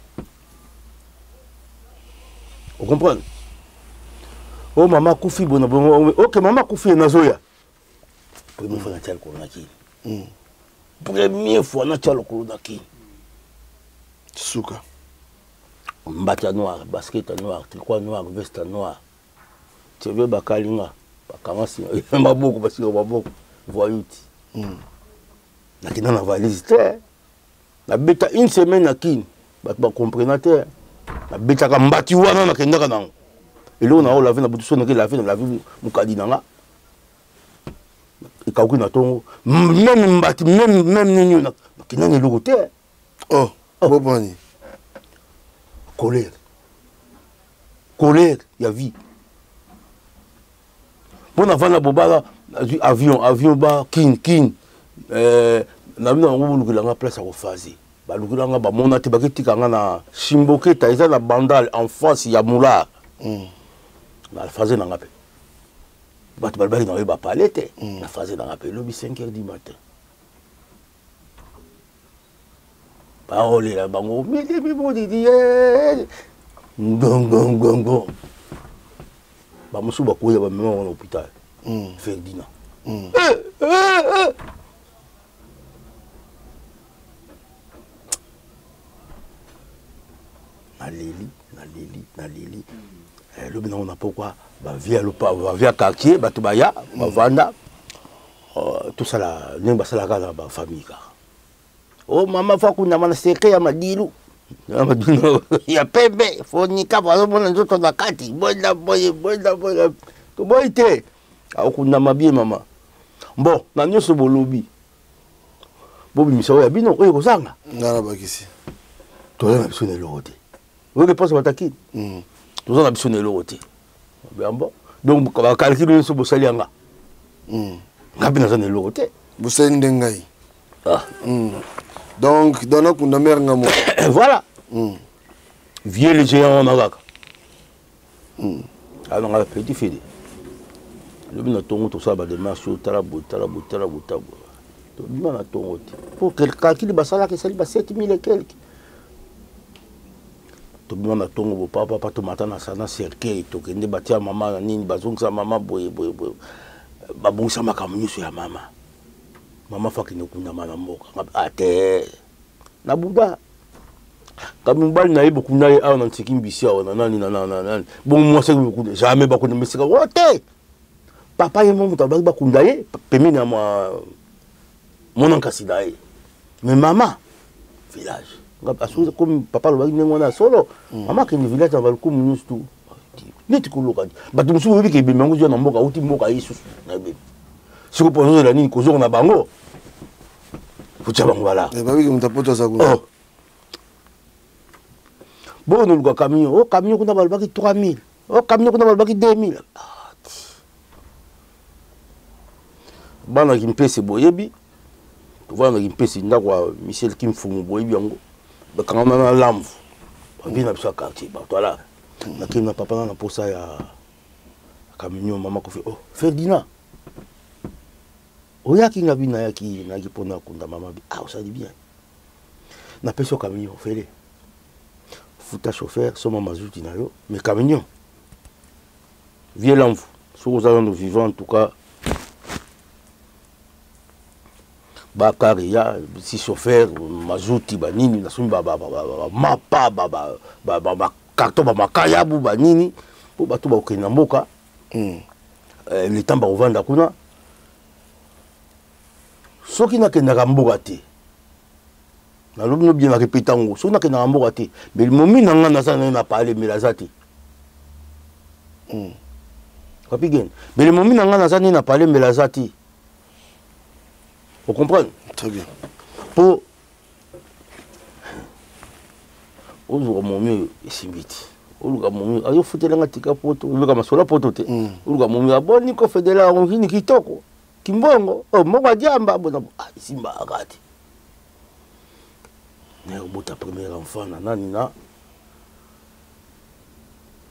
vous comprenez oh maman kufi bona OK maman kufi na zoya première fois na tia ko na ki première fois na tia ko na ki suka mbata noir basket noir tricot noir veste noir tu veux bakalinga bakamasi maboko parce que maboko voyouti nakina na valise te na beta une semaine na kin ba comprendre te na beta ka mbati wana na kendaka nango elo na ola na butu so na ke la vie mukadi nanga ikakuki na tongo même mbati même nini na kina ni logo te oh bobani colère colère ya vie mpona vanda bobala avion ba kin na bino yango bolukelanga place ya kofaze balukelanga bamona te baketikanga na Shimboketa eza na bandal en face ya Moulard na faze nanga mpe bato balibaki na oyo bapale te na faze nanga mpe lobi 5h du matin baolela bango midibibodidi ngongongongo bamosusu bakoya bamema wana hôpital Ferdinand naleli lobi nango na pokwa bavia quartier bato baya bavanda tosala ndenge basalaka na bafamille kaka o mama fa kunama na seke ya madilu ya pembe fonika bazomona nzoto na kati bonda toboyi te akunama bie mama bon na nyonso bolobi bobimisa oyo ya bino oyo kozanga ngana bakisi toza na biso na eloko te oyo kepense batakini toza na biso na eloko te bon donc bakalkile nyonso bosali yanga nga mpe naza na eloko te bosali nde ngai donc dona kunda mare nga mo voilà vie le géant wana kaka ananga petit fede lobi na tongo tosala bademarche oyo tala boye tobima na tongo te po calcule basalaka esali ba 7000 et quelque tobima na tongo bopapa tomata na sana cercueil tokende batia mama na nini bazongisa mama boye babongisa makambo nyonso ya mama fakende okundama na mboka ate na buda kami mobali na ye bokunda ye awa na nseki mbisi awa na nani bongo mwasi jamais bakunda mesika o te papa ye mo moto abaki bakunda ye pembeni ya mwana nkasi na ye mais mama village asuki komi papa alobaki ndenge wana ya solo mama akende village na balukumu nyonso tu neti koloka bato mosusu boyebi kebemi yango zwa na mboka auti mboka ye susu na ebemi siko mpo ozozela nini kozonga na bango futia bango bala babiki moto apoto aza kuna bongo noluka camion camion kuna balobaki 3000 camion kuna balobaki 2000 banaki mpese boyebi tovandaki mpese ndako ya Michel Kimfumu boyebi yango bakangama na lamvu babi na biso ya quartier bato ala nakemi na papa na posa ya camion mama kofi Ferdinand oyaki nga bina yaki naki mpona kunda mama bi osali bien napesi yo camion fele futa chauffeur soma mazuti na yo mais camion vie lamvu soki oza nano vivant en tout cas bakari ya si chauffeur mazuti banini nasomi mapa bakarton bamakayabu banini mpo bato bakokende na mboka letan bakovanda kuna soki nakendaka mboka te nalobi no bien narepete yango soki nakendaka mboka te mais momi na nga naza naye na pale mela aza te papi gene mais momi na nga naza naye na pale mela aza te vous comprenez? Très bien. Pour ozuka momi esimbiti oluka momi ayo futelanga tika poto oluka masola poto te oluka momi aboni ko fedela ngini kitoko kimbongo moko adiamba bona simba akati ne obota premier enfant na nani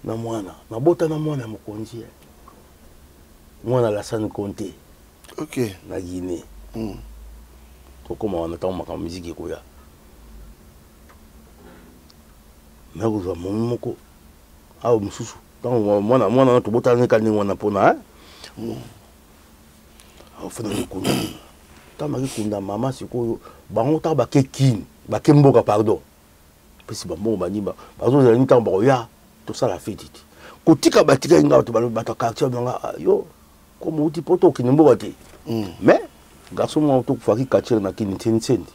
na mwana nabota na mwana mokonzi mwana Lassane Conté na Guinée tokoma wana ntango makambo miziki ekoya me kozwa momi moko awa mosusu ntango mwana tobotana eka ndenge wana mpona afana likunda ntango bakikunda mama sikoyo bango ntango bake kini bake mboka pardon mpesi bambongo banima bazozela nini ntango bakoya tosala feti te kotika batika nga bato quartier banga yo komo uti poto okende mboka te mais garçon moi to faki quartier na kini tsensendi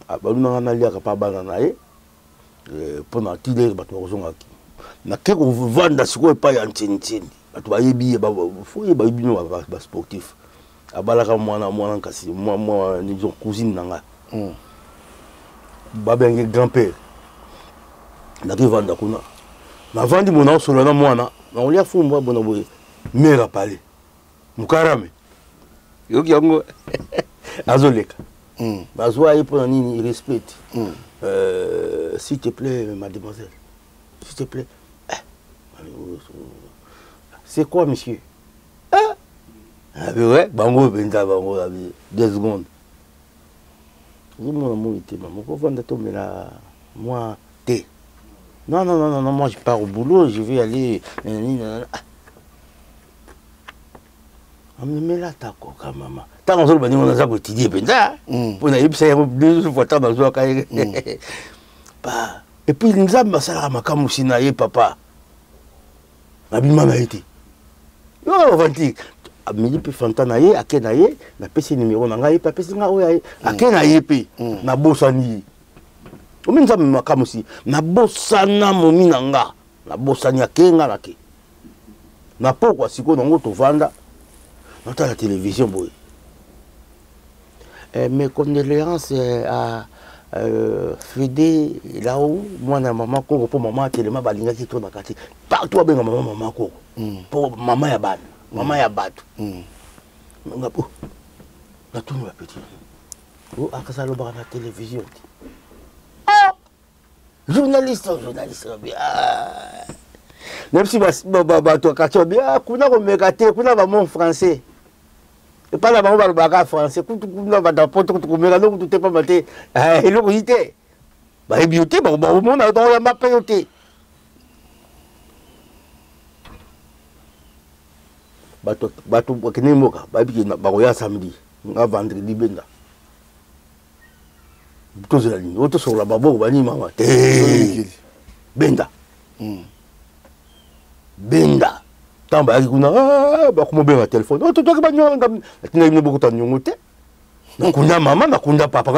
abaluna na liaka pa bana na ye pona tile bato kozongaki na keko vanda siko pa ya ntsensendi bato bayebi ba foye bayebi no ba sportif abalaka mwana kasi moi ni cousine nanga babenge grand-père naki vanda kuna navandi mona osolo na mwana naolia fumba bona boye mera pale mukarame yoki yango azoleka bazwa ye mpona nini respect s'il te plaît mademoiselle s'il te plaît c'est quoi monsieur ouais bango benza bango 2 secondes mon amour était maman pourquoi vendre tomber moi thé non moi je pars au boulot je vais aller mais là t'as quoi maman t'as on se le on a ça quotidien benza on a eu ça 2 fois tant dans joie et puis nous avons ça makamu sinaye papa abima na été non vanti amidi pe fantana ye akena ye na pesi numéro na ngai pa pesi nga oya akena ye pe na bosani o minza makamu si na bosana momi na nga na bosani akenga na ke na pokwa siko nango to vanda na ta la télévision boy mes condoléances à Fédé là-haut moi na maman ko pour maman tellement balinga ki to na kati partout benga maman ko pour maman ya bana maman ya batu ngapo na tout ma petit oh akasa lo ba na télévision journaliste bien même si ba to ka bien kuna ko mekate kuna ba mon français et pas là ba ba français kuna ba da poto ko meka no tout pas maté hello yité ba beauté ba mon na do ya ma peyoté bato bakene moka babiki bakoya samedi nga vendredi benda tozela nini oyo tosokola baboko bani mama te benda benda ntango bayaki kuna bakomobenga telefone oyo totoki banyonga natinaki bino bokota nyongo te nakunda mama nakunda papa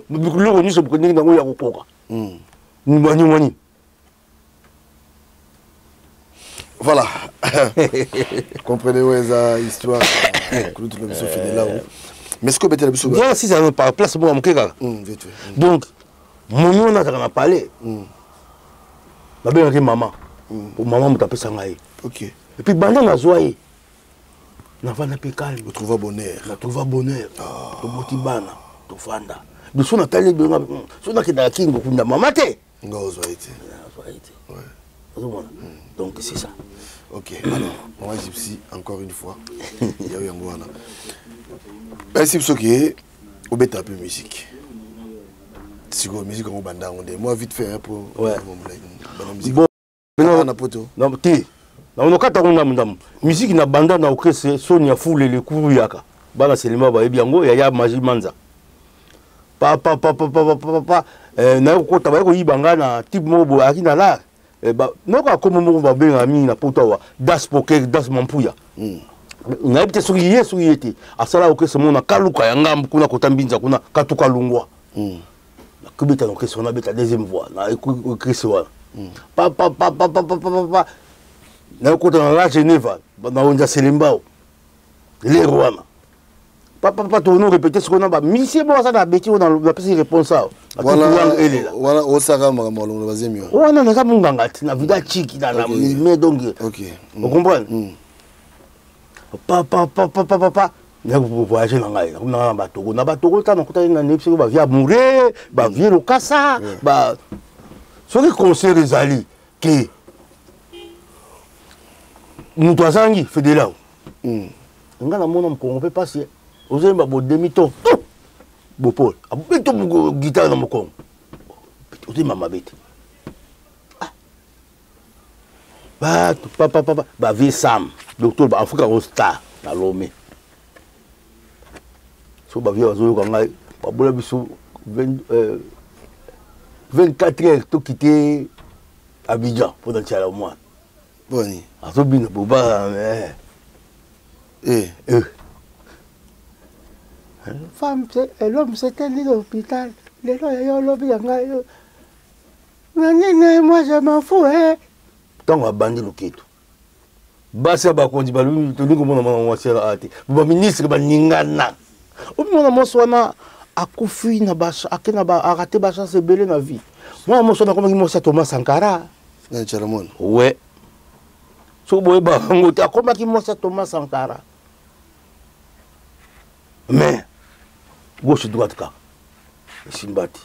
biloko nyonso bokendeki nango ya kokoka mwani voilà. Comprenez où est la histoire. Mais ce que vous avez dit, bien si ça ne pas place pour mon keka. Donc mon a dans parler. La belle maman. Pour maman me taper sangaï. OK. Et puis bandana na zoye. Na vana pe calme. Vous trouvez bonheur. Na trouva bonheur. To motibana, to fanda. De son atali de son na kida kingo kunda mama te. Ngo zoye te. Ouais. Donc c'est ça. Ok, alors, moi Gypsy, encore une fois, il y a eu un goût. Merci pour que vous mettez un peu de musique. Si vous musique, on va moi vite fait pour la musique. Bon, non, tu on a quatre musique na banda na okese Sonia Foule le kuru yaka. Bana selema ba ebiango ya Maji Manza. Papa na ko taba ko yibanga na type mobo akina la. Non, comme on va bien ami na potawa das poker das mampuya na ebite soki yete asala okese mona kaluka ya ngambu kuna kotambinza kuna katuka lungwa na kubita no kese na beta deuxième voix na okese wana papa na kota na la Geneva na onja selembao le rwana papa to no répéter ce qu'on a ba monsieur bon ça na beti on a pesi réponse ça voilà au saka makamalo bazemi wana na sabu ngangati na vida chiki na mais donc OK vous comprenez papa na voyager na ngai na batoko ta na kota na nepsi ba via mourir ba via lokasa ba soki conseil ezali ke mutu azangi fedela nga na mona mkongo pe pasi ozemba bo demi-ton bo Paul abito guitare na mokongo ozemba mabete papa ba vie Sam docteur ba Afrika Star na Lomé so ba vie azoyo ngai ba bola biso 24 heures to quitter Abidjan pour dans tiala moi boni azobina boba femme, l'homme s'est allé à l'hôpital. Les gens, ils ont l'objet. Moi, je m'en fous. Tant qu'on a bandé le quai. Basa bakondi balu to ningo mona mona wasela ati. Ba ministre ba ningana. O mona moswana akufi na basha akena ba arate basha se belé na vie. Moi, je suis Thomas Sankara. Ouais. Thomas Sankara. Mais, gauche droite, car. Simbati.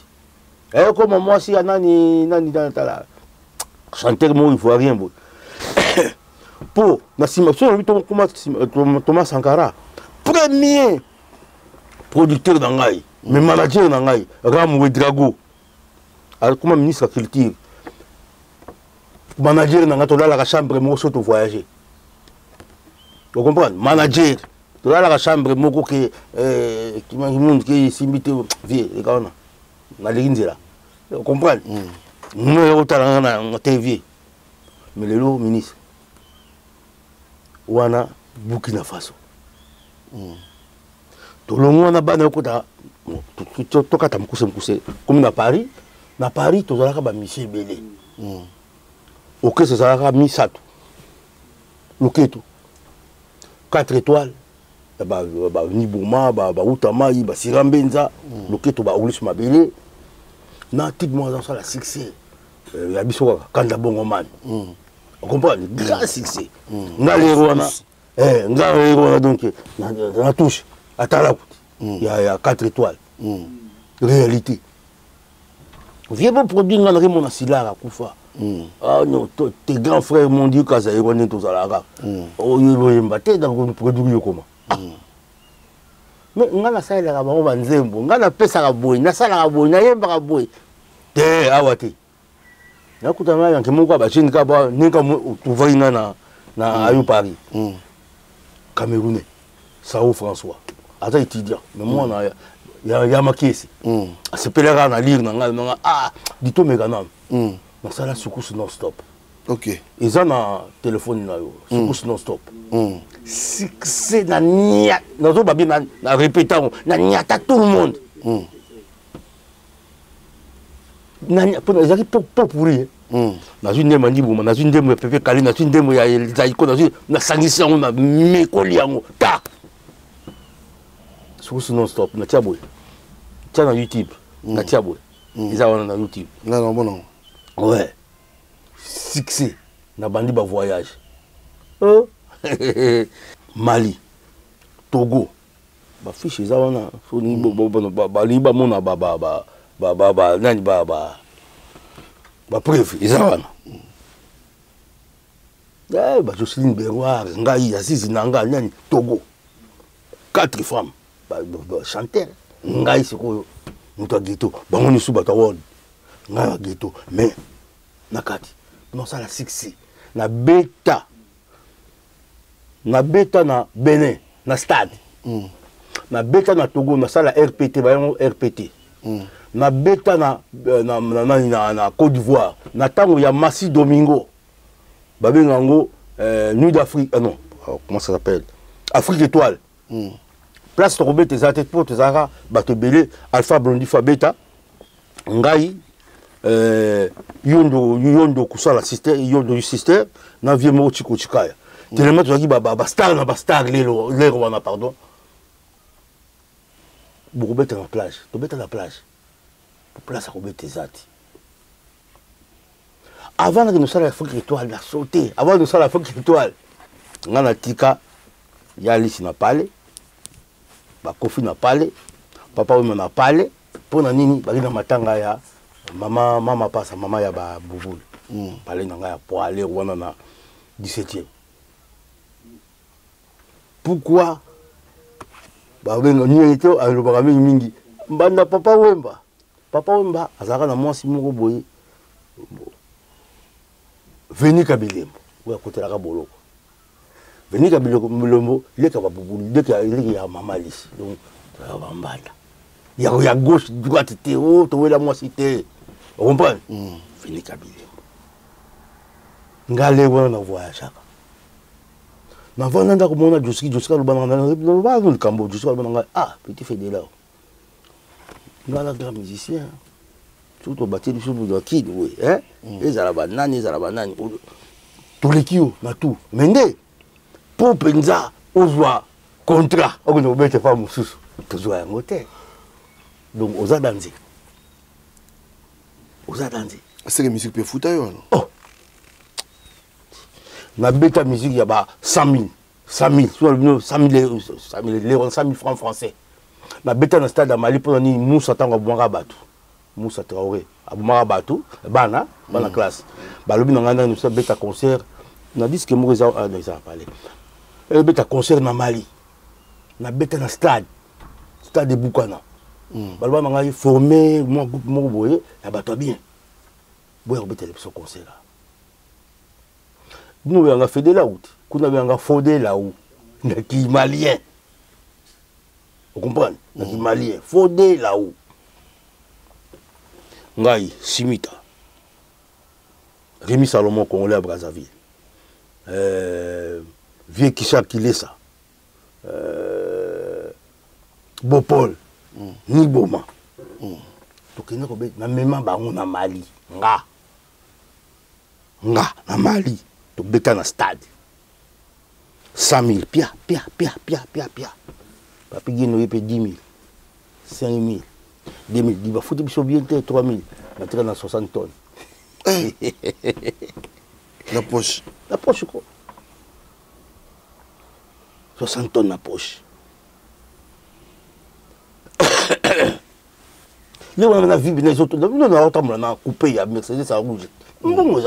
Et comme moi, si nani chanter, il faut rien. Pour, Thomas Sankara, premier producteur d'Angaï, mais manager d'Angaï, Ramoué Drago, comme ministre de la Culture, manager dans la chambre, moi, je voyager. Vous comprenez? Manager, dans la chambre, moi, qui est simité, vieux, les gars, na l'inzela. Vous comprenez? Nous, on TV. Mais le lot, ministre, wana Burkina Faso. Tout le monde a banné tout comme na Paris, tout le monde a Michel Bélé. Ok, c'est ça, mis Sato. Ok, tout. 4 étoiles. Ni Bouma, Outama, Sirambenza, ok, tout, Oulis Mabélé. Na type moi dans ça la succès. Il y a biso Kanda Bongoman. On comprend, grand succès. Nga les Rwanda. Nga les Rwanda donc na touche à Talakout. Il y a 4 étoiles. Réalité. Viens pas produire un Raymond Asilara à Koufa. Ah non, tes grands frères m'ont dit que ça y est, tous à la rare. Oh, ils vont me battre dans le produit comment. Mais on a ça, il y a un zembo. On a fait ça à boy, on a ça à boy, on a rien à boy. T'es à Wati. N'a pas de mal, mon gars, j'ai une caba, n'est comme tu vois na Ayou Paris. Camerounais, Sao François. Attends, étudiant. Mais moi, il y a ma caisse. C'est pèlerin à lire, ah, dis-toi, mes gars, non, ça là, secousse non-stop. Ok. Ils ont un téléphone, secousse non-stop. C'est na nia, nous avons bien répété, na nia tout le monde. Pour les gens pas pourrir. Dans une dème Mandibou, dans une dème Pépé Kali, dans une dème Zaïko, dans une sanction, on a Mekoliango. Ta! Secousse non-stop, na tiaboué. Tiens, dans YouTube, na tiaboué. Ils ont dans YouTube. Non, bon, non. Ouais. Succès, na bandi ba voyage. Mali, Togo, ba fiche za wana, so ni ba liba mona nani ba preuve za wana. Ba Jocelyne Beroir, ngai Azizi nanga nani Togo. 4 femmes, ba chanteur, ngai siko muta ghetto, ba ngoni su ba tawon. Ngai ghetto, mais nakati. Non ça la succès. Na beta na Bénin, na stade. Na beta na Togo, na sala RPT, RPT. Na beta na Côte d'Ivoire, na tango ya Massi Domingo. Babengango Nuit d'Afrique, non, comment ça s'appelle? Afrique étoile. Place Torobé tes tête pour tes ara, Batebele, Alpha Blondi Fabeta. Ngai yondo kusala sister, yondo sister, na vie mo chiko chikaya. Tellement tu as dit star lero wana pardon. Beaucoup bête en plage, tu bête à la plage. Pour place à tes zati. Avant que nous soyons la Afrique étoile, la sauté. Avant que nous soyons la Afrique étoile, on a tika, Yalis n'a parlé, Kofi n'a parlé, Papa Ouima n'a parlé. Pour nini, Bagina Matanga ya, maman passe, maman ya ba bouboule. Parler nanga pour aller au 17e. Pourquoi mingi mbanda Papa Wemba azaka na mwasi moko boye Veni Kabilembo ou à côté la boloko Veni Kabilembo leka ba bubu leka ya mama lisi donc ba mbanda ya gauche droite te o to wela mwasi te on comprend Veni Kabilembo ngale wana na voyage chaka na vanda ko mona Joski lo bananga na le Cambo Joski lo bananga ah petit fédéral ngala grand musicien tout au bâti sur le kid oui hein les arabanani tous les kio na tout mende pour penza ozwa contrat on ne peut pas mususu toujours un hôtel donc oza danser Vous attendez. C'est la musique peut foutre. Oh. La bêta musique, il y a 100 000. 100 000. 100 000 francs français. La bêta dans le stade de Mali, pour nous, Moussa Tango Bouangabatu. Moussa Traoré. Abouangabatu. Bana classe. Balobi Nangana, nous sommes bêta concert. On a dit que nous avons parlé. Le bêta concert dans Mali. La bêta dans le stade. Stade de Boukana. Balobi Nangana formé, mon groupe, mon boye, la bateau bien. Boye, on bêta le concert là. Nous avons fait de la route. Nous avons fait de la route. Nous sommes maliens. Vous comprenez? Nous sommes maliens. Faut de la route. Ngaï, Simita. Rémi Salomon, Congolais à Brazzaville. Vieux Kisha Kilesa. Bopol. Niboma. Donc, nous avons même un Mali. Nga, na Mali. Donc, bêta dans le stade. 100 000. Pia. Papi Guéno, il paye 10 000. 5 000. 2 000. Il va foutre bien 3 000. On va dans 60 tonnes. La poche. La poche, quoi. 60 tonnes la poche. Nous avons la vie des autres. Nous avons coupé à Mercedes à rouge. Bon,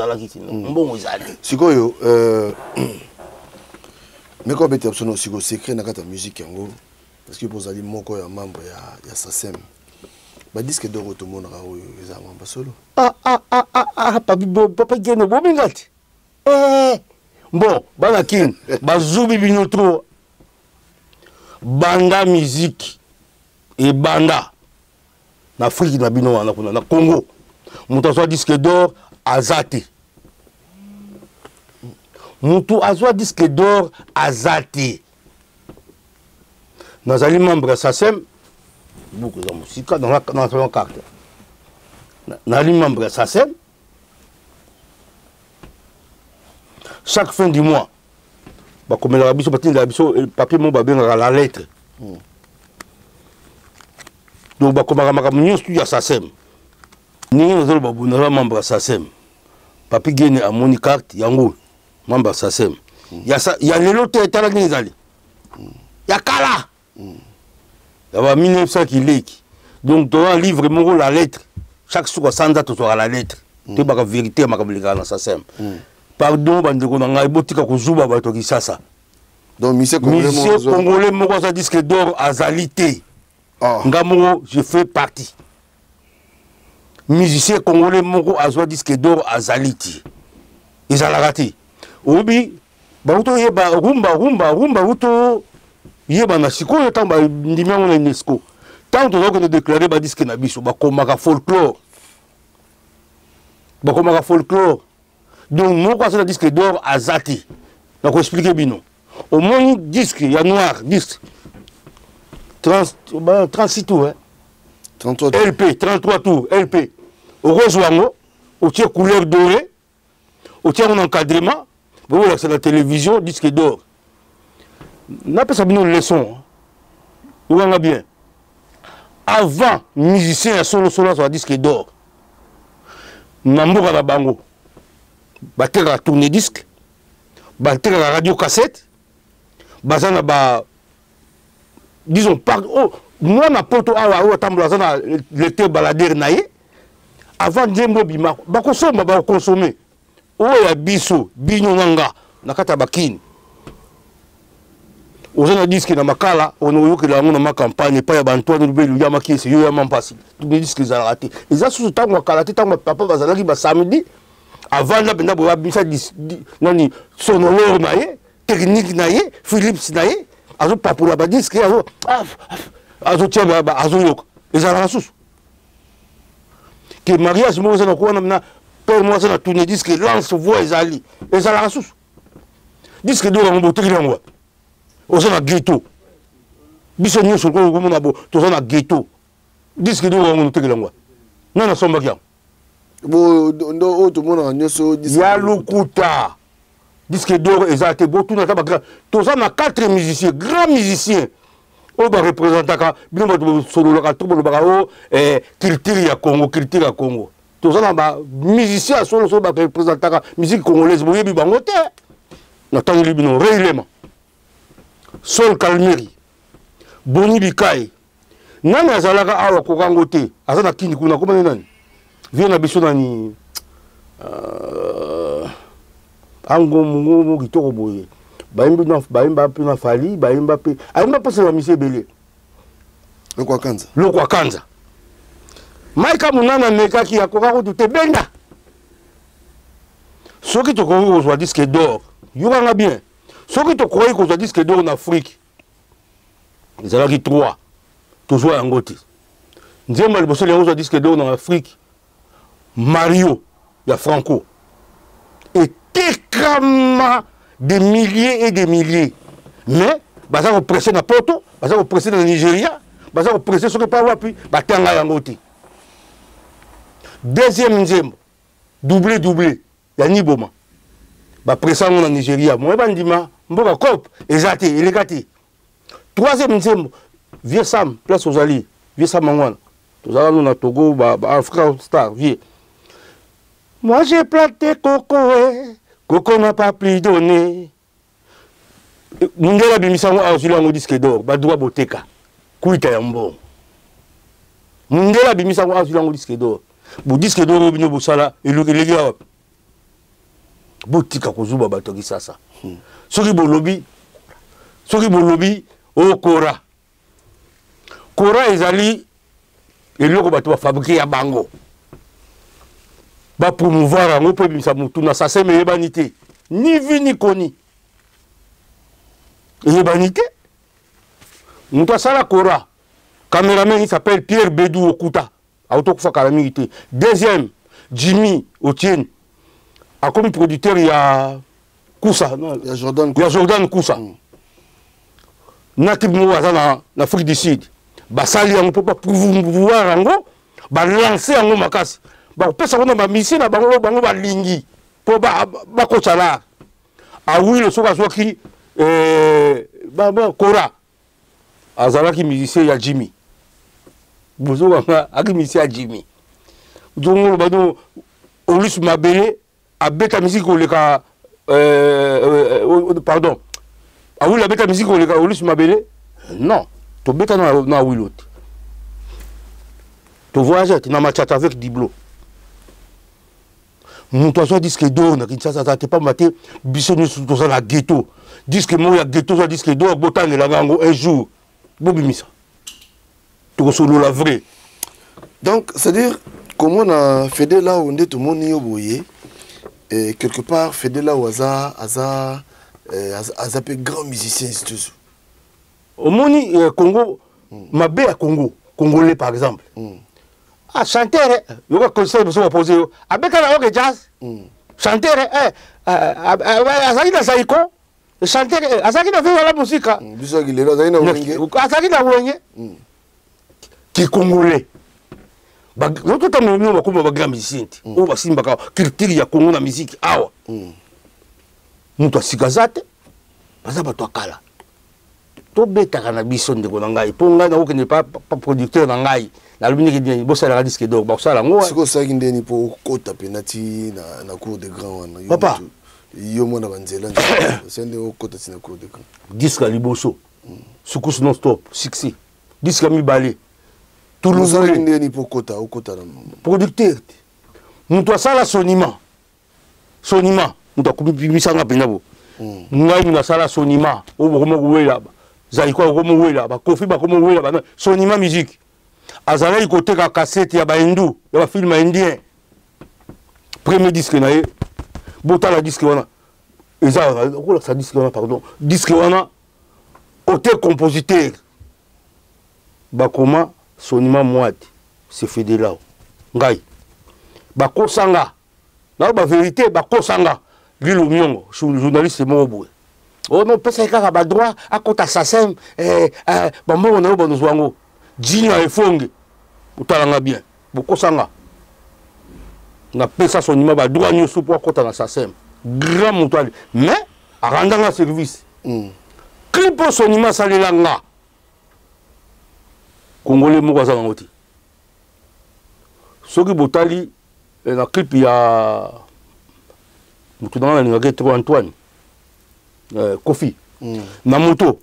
Sikoyo, mais quand tu as un secret dans ta musique, parce que vous avez un membre de SACEM, bah disque d'or tout le monde a un membre solo. Papa Guéno, bon, Banakin, Bazoubi Binotro, Banda musique et Banda, en Afrique, na Congo, mon soit disque d'or. Azate. Moutou azwa disque d'or Azate. Nous avons membre SACEM, beaucoup de musique dans la carte. Nous avons membre SACEM. Chaque fin du mois, comme le papier mon la lettre. Donc, comme nous studio SACEM. Nous avons membre SACEM. Papi Guéné a mon carte, yango, membre SACEM. Il y a les lots qui sont il y a Kala. Il y a 1900 qui lèquent. Donc, tu as un livre, la lettre. Chaque jour, sans date, tu auras la lettre. Tu as la vérité, tu as la SACEM. Pardon, tu as un botika kuzuba, tu as ça. Donc, monsieur Congolais, moi, disque d'or à Zalité. Ngamoro, je fais partie. Musicien congolais moko azwa disque d'or à Zaliti. Ils ont raté. Obi, baruto yeba rumba uto yeba na sikoyo tamba ndimyango na UNESCO. Tant que nous déclarer ba disque na biso ba komaka folklore. Donc moko azwa disque d'or à Zati. Na ko expliquer bino. Au moins disque ya noir, disque 36 tours hein. 33 LP, 33 tours, LP. Au Rosoango, au tiers couleur dorée, au tiers en encadrement, vous voyez c'est la télévision, disque d'or. N'a pas ça une leçon. Vous voyez bien. Avant, musicien solo sur le disque d'or. Nambo à la bango. Batteur à tourner disque. Batteur à la radio cassette. Bazana ba. Disons, par. Oh, moi, na poto awa ou tambazana l'été balader naïe. Avant Djembo Bima, ba consommer. Oya biso, binyo nanga, nakata bakini. Ozana disque na makala, on a eu na ma campagne, pas ya Antoine Lubelu ya makisi, yo ya mampasi. Tous les disques za raté. Les asus tango makala, tango papa bazalaki ba samedi. Avant la benda bo bisa nani sonore naye, technique naye, Philips naye, azo papula ba disque azo tia ba azo yok. Les asus. Que mariage moi na ko na père moi na tourner disque lance voix ezali ezala sous disque do ngo botekile ngo ozana ghetto biso nyoso ko mona bo tozana ghetto disque do ngo botekile ngo nana somba kya bo ndo o to mona nyoso disque ya lukuta disque d'or ezate bo tuna tabaka tozana 4 musiciens grands musiciens on va représenter bino solo la tout le bagao culture ya Congo Tous ça ba musicien solo ba représenter la musique congolaise boye bi bango te. Na tangi libino réellement. Sol Kalmeri. Boni Bikai. Nani azalaka awa kokango te. Azana kini kuna komane nani? Viens na biso nani ango mungo kitoko boye. Baimba pe na fali, baimba pe. Aimba pe la mission belé. Lokwa Kanza. Lokwa Kanza. Maika munana meka ki akokako te benga. Soki to koyi ko soit disque d'or. Yokanga bien. Soki to koyi ko soit disque d'or en Afrique. Ezalaki 3. Toujours yango te. Nzemba liboso le soit disque d'or en Afrique. Mario ya Franco. Et tékrama des milliers et des milliers. Mais baza ko presser na Porto, baza ko presser na Nigeria, baza ko presser soki pa wapi, batanga yango te. Deuxième nzembo, doublé, ya Niboma. Ba pressa na Nigeria, moi bandima, mboka cop, ezate, elegate. Troisième nzembo, Vieux Sam, place aux alliés, Vieux Sam Mangwana. Tous allons na Togo, Africa Star, vieux. Moi j'ai planté Coco, Coco n'a pas pris donné. Mundela bimisango azula ngo disque d'or, ba droit boteka. Kuita ya mbongo. Mundela bimisango azula ngo disque d'or. Bu disque d'or bino bosala eleki wapi. Botika kozuba batoki sasa. Soki bolobi okora. Kora ezali eloko bato ba fabriquer ya bango. Ba promouvoir yango po bimisa mutu na sase me yebanité. Ni vu ni koni. Yebanité. Mutu asala Kora. Caméraman il s'appelle Pierre Bédou Okuta. Autokufa calamité. Deuxième, Jimmy Otienne. A comme producteur il y a Koussa, il y a Jordan Koussa. Natib Mouazana en Afrique du Sud. Basali on peut pas pouvoir ngo ba lancer ngo makasi. Ba pesa ko na mission na bango ba lingi. Po ba ko chala. A oui le soka soki Kora. Azalaki musicien ya Jimmy. Bozo nga aki musicien ya Jimmy. Dongo bado Olus Mabele a beta musique oleka pardon. A oui la beta musique oleka Olus Mabele? Non. To beta na Wilot. To voyage na machata avec Diblo. Mon toison disque d'or na Kinshasa ça pas maté bisoni to ça na ghetto. Disque mo ya ghetto ça disque d'or botang la gango un jour. Bobimisa. To solo la vraie. Donc c'est-à-dire comment on a fait de là où on est tout le monde y boyé et quelque part fait de là où aza peu grand musicien c'est tout. Au moni Congo mabé à Congo, congolais par exemple. Ah chanteur yo ka conseil beso va poser abeka na ok jazz. Chanteur azaki na saiko. Chanteur azaki na faire la musique. Biso ki lelo azaki na wenge. Azaki na wenge. Qui congolais. Ba l'autre temps nous va comme ba grand musicien. O ba simba ka critique ya Congo na musique awa. Muto sikazate. Baza ba to kala. To beta kana biso ndeko na ngai. Po ngai na ko ne pas producteur na ngai. La lumière qui dit bossa la disque d'or bossa la ngo. Siko ça qui ndeni po kota penalty na cour de grand wana. Papa. Yo mona banzela. C'est ndeko kota tina cour de grand. Disque liboso. Sukus non stop 6. Disque mi balé. Tout le monde qui ndeni po kota o kota na. Producteur. Muto sala sonima. Sonima. Muto kubimisa nga penabo. Ngai muna sala sonima. O bokomo kuwela ba. Zaiko bokomo kuwela ba. Kofi ba komo kuwela ba. Sonima musique. Azala côté ka cassette ya ba hindu ya ba film indien premier disque na ye bota la disque wana eza ko la disque wana pardon disque wana auteur compositeur ba koma sonima moite c'est fait de là ngai ba ko sanga na ba vérité ba ko sanga lilo miongo journaliste mo boy oh non pesa ka ba droit à kota sasem ba mo na ba no zwango Jina efonge utalanga bien bokosanga na pesa sonima ba droit nyoso pour kota na sasem grand mutali mais arandanga service clip sonima salelanga congolais moko azanga ngoti soki botali na clip ya mutu nanga ningaki trop Antoine Kofi na moto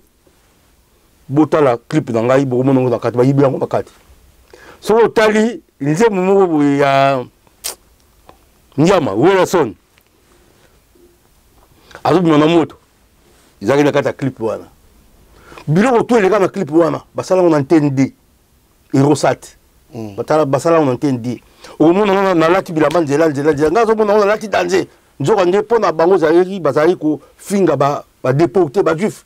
botala clip na ngai bokomona ngo na kati bayibi yango na kati so otali nzembo moko ya Nyama Wilson azobima na moto izaki na kati ya clip wana biloko to eleka na clip wana basalango na antenne D Eurosat basalango na antenne D okomona nalati bilamba nzela nga azomona ngo nalati danger nzoka nde mpo na bango bazali kofinga badeporte bajuif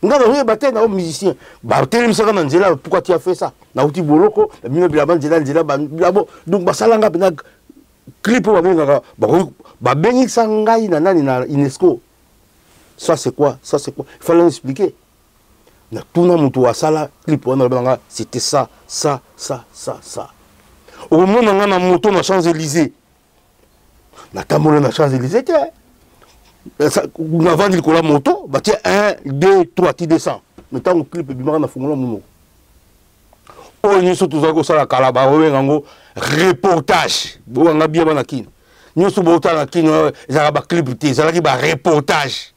nga nazoyeba te na musicien batelemisaka na nzela pourquoi tu as fait ça nauti boloko bino bilamba nzela bilabo donc basalanga mpena clip oyo babengisa ngai na nani na UNESCO. Ça c'est quoi? Il fallait expliquer. Na tuna mutu asala clip wana banga c'était ça. Au moment où on a moto na Champs-Élysées. Na tambola na Champs-Élysées te. Na vandi ko la moto, ba tie 1 2 3 ti descend. Mais tant clip bimaka na fungola muno. O nyoso tuzako sala kala ba wengango reportage. Bo nga bia bana kin. Nyoso bo tala kin za ba clip te, za ki ba reportage.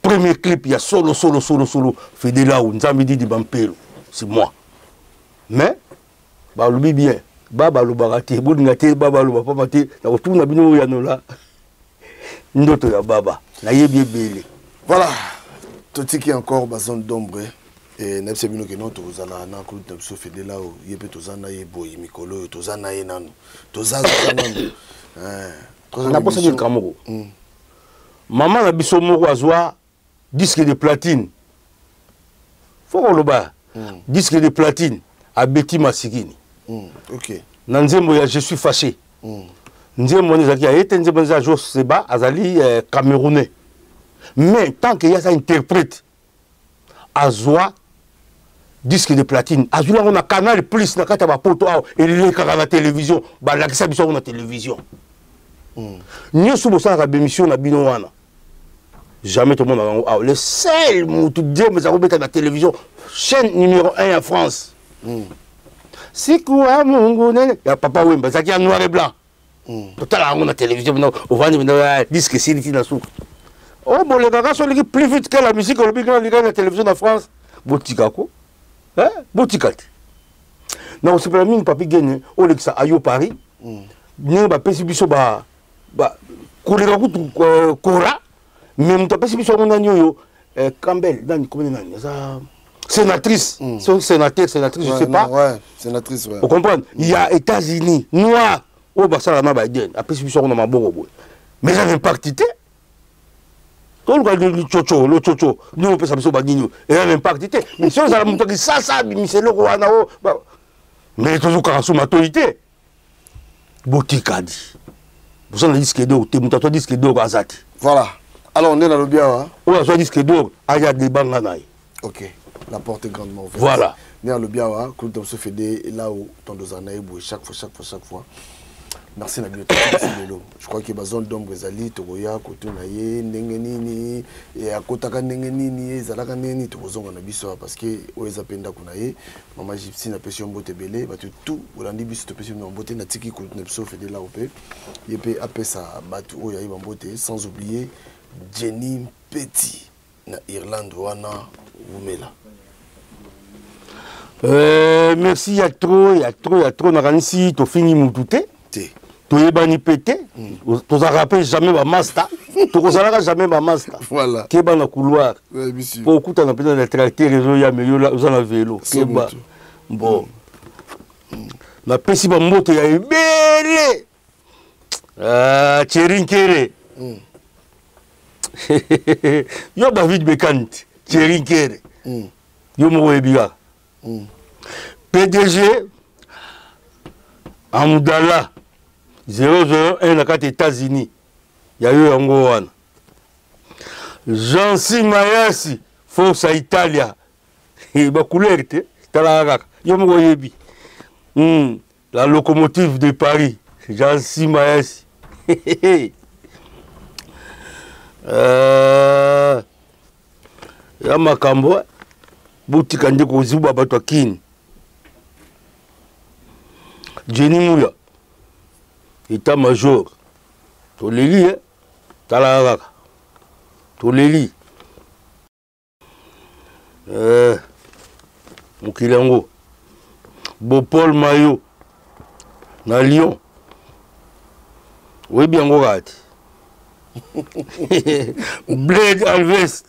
Premier clip, il y a solo. Fede là où Nzambi dit Bampelo. C'est moi. Mais, bah, le bien. Baba le barate, Boudingate, Baba le papate, la retourne à Bino Yanola. Ndoto ya Baba. Na yebie bele. Voilà. Toti qui encore bazon d'ombre. Et Nepse Bino que non, Tozana, Nakou, Nepso Fede là où Yepe Tozana Yeboy, Mikolo, Tozana Yenan. Tozana Yenan. On a pas ça du Kamoro. Maman a biso moko azwa disque de platine. Faut qu'on le bat. Disque de platine à Betty Masikini. Ok. Nanzembo ya je suis fâché. Nzembo nezaki a été nzembo za Jo Seba azali camerounais. Mais tant qu'il y a ça interprète azwa disque de platine. Azula on a canal plus na kata ba poto et le kaka na télévision, ba la kisa biso na télévision. Nyoso bosa ka bémission na bino wana. Jamais tout le monde a le seul moutou Dieu mais ça remet à la télévision chaîne numéro 1 en France. C'est quoi mon gars? Il y a papa Wemba ça qui est noir et blanc. Total à la télévision on va dire disque c'est ici dans souk. Oh bon les gars sont les plus vite que la musique on le regarde la télévision en France. Botikako. Hein? Botikat. Non c'est pas mine papi gagné au Lexa ayo Paris. Né ba pesi biso ba kolera kutu kora. Mais tu as pas si bien sûr Campbell, sénatrice, sénatrice, je sais pas. Ouais, sénatrice, ouais. Vous comprenez? Il y a États-Unis, noir, au Bassala Biden, après si bien sûr on a bon. Mais ça n'a pas quitté. Quand on regarde le chocho, nous on peut savoir ça bagino, et ça n'a pas quitté. Mais si on a montré ça, mais c'est le roi nao. Mais toujours quand on a autorité, Botikadi. Vous avez dit que d'eau, tu as dit que d'eau Azati. Voilà. Alors, on est dans le bien, hein? On a dit que d'or, il y a des banganaï. Ok, la porte est grandement ouverte. Voilà. On est dans le bien, hein? Quand on se fait des là où ton dos en aïe, chaque fois. Merci, Nabil. Je crois qu'il y a besoin d'ombre, Zali, Togoya, Kotunaye, Nengenini, et à Kotaka Nengenini, Zalaka Neni, Togozon, on a vu ça parce que, Oeza Penda Kunaye, Maman Gypsy n'a pas su un beauté belé, tout, ou l'on dit bis, tu peux sur une beauté, n'a tiki, Koutnepso, fait des là, et puis après ça, Batu, Oya, en beauté, sans oublier. Jenny Petit na Irlande wana Umela. Merci, il y a trop na kanisi to fini mutute. To yebani pété. To za rappel jamais ba master. To kozalaka jamais ba master. Voilà. Keba na couloir. Ouais, bien sûr. Pour kuta na peut na tracteur réseau ya meyo la za na vélo. Keba. Bon. Na pesi ba moto ya ebele. Cherinkere. Yo David Bekant, Thierry Kere, yo Mouébia, PDG Amoudala 001 à 4 États-Unis, il y a eu un Gohan. Jean-Cy Mayasi, Forza Italia, et Bakoulerte, yo Mouébi, la locomotive de Paris, Jean-Cy Mayasi. Ya makambo butika ndeko ziba bato kini Jenny Muya état-major toleli talaka kaka toleli mokili yango Bopol Mayo na Lyon oyebi yango kati Bled Alves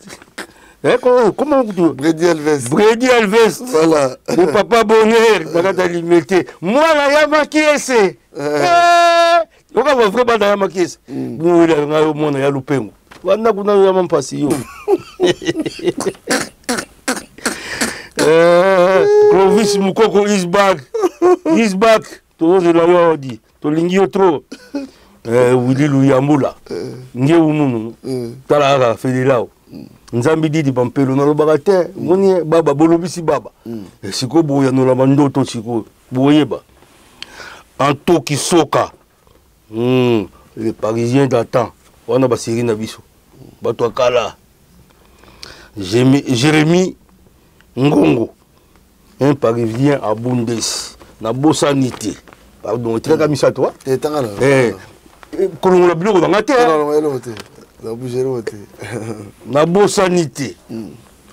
comment Brady Alves. Brady Alves. Voilà. Le papa Bonheur, Bagata Limité. Moi, la Yamakiese. Donc, on va vraiment dans Yamakiese. Nous, il y a un monde, il y a l'oupémo. On a un passé. Clovis Moukoko is back. He's back. Tout le monde l'a dit. Tout le monde trop. Willy Louyamboula. Nge Oumoun. Talara, Fédélao. Nzambi didi bampelo na lobaka te ngoni baba bolobisi baba siko boya no la mandoto siko boyeba Antoki Soka les Parisiens d'antan wana ba série na biso bato akala Jérémy Ngongo un Parisien à Bundes na bosanité pardon tika misato tangana kolongola biloko na ngate na bosanité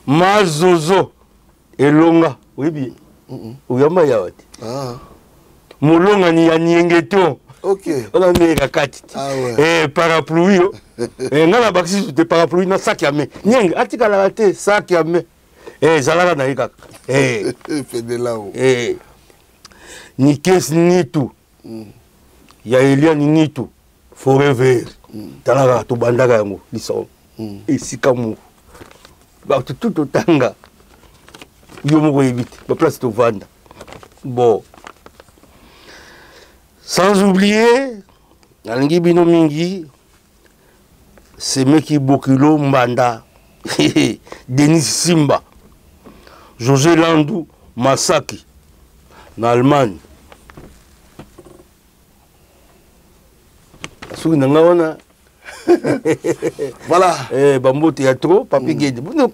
mazozo elonga oui uyama yawati molonga ni yanyengeto on meka kati parapluie ngala bakisi te parapluie na sac ya main nyenge atikala te sac ya main zalaka na yika fedelao ni kes nitu ya Elia ni nitu forever talaka to bandaka yango liso esika mu ba tout tanga yo moko yebite ba place to vanda bon sans oublier alingi bino mingi Semeki Bokilo Mbanda Denis Simba José Landou Masaki na Allemagne. Voilà. Bambo Théâtre, Papi Guédi. Vous ne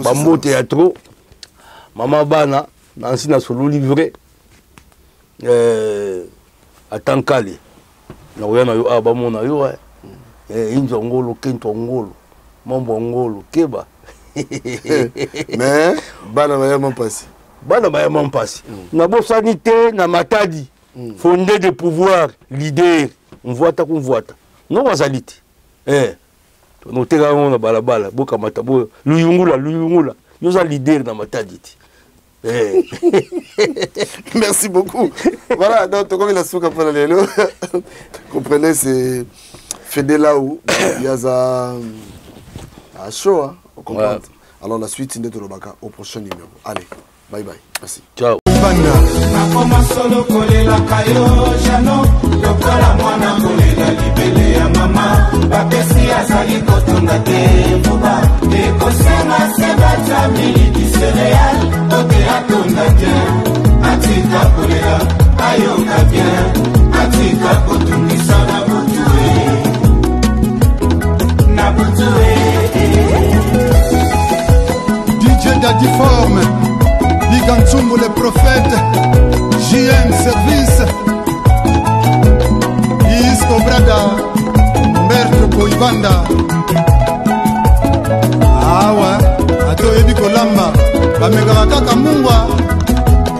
Bambo Théâtre, Maman Bana, Nancy na solo livré. À Tankali. Na oyana yo abamona yo inzongolo kentongolo. Mombongolo keba. Mais bana bayama mpasi. Bana bayama mpasi. Na bosanité na matadi. Fondé de pouvoir, leader. Mvuata kumvuata. No wazaliti. Noteka na balabala boka matabo luyungula. Yoza leader na mataditi. Merci beaucoup. Voilà, donc comme il a souka pour les lots. Comprenez, c'est Fédélaou, il y a un show, hein, on comprend. Alors la suite, c'est de Robaka au prochain numéro. Allez, bye bye. Merci. Ciao. Nakoma solo kolela kayo jano lokola mwana kolela libele ya mama bapesi azali kotonga te mbuba ekosenga seba tamili di céréal oke atonda te atika kolela ayoka bien atika kotungisa na butue DJ Daddy Forme Bigantsumbo le prophète, JM Service, Isco Brada, Bertro Boibanda. Ah ouais, Ato Ebi Kolamba, Bamegakaka Mungwa,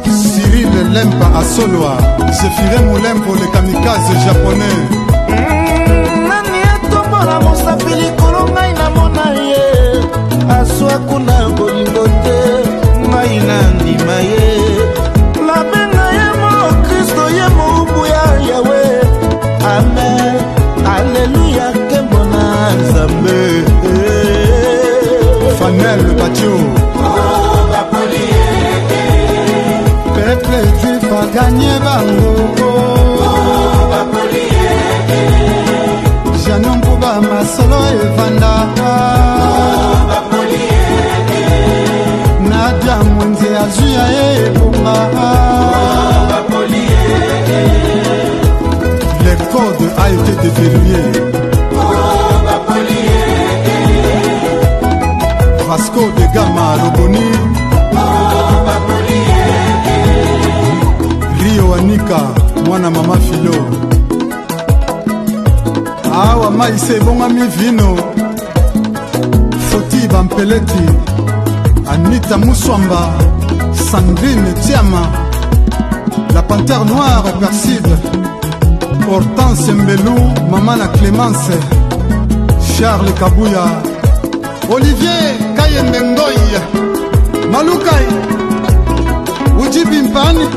Cyril Lempa à Soloa, Sephiré Moulempo le kamikaze japonais. Nani atobola mosapeli kolonga ina monaye, aswa kuna bolingote. Inandima ye la benga ye mo Kristo ye mo ubuya yawe amen alléluia kembona nzambe Fanel Batio oh bapolié peuple juif a gagné bango oh bapolié Janon Kuba masolo evanda oh bapolié Nadia Mwenze Azuya e Bomba Le code a été déverrouillé Vasco de Gama Roboni Rio Anika Mwana Mama Philo mai se ebongami vino Foti Bampeleti Anita Mouswamba Sandrine Tiama La Panthère Noire Perside Hortense Mbelou Mamana Clémence Charles Kabouya Olivier Kayembe Ngoy Malukai Ujibi Mpani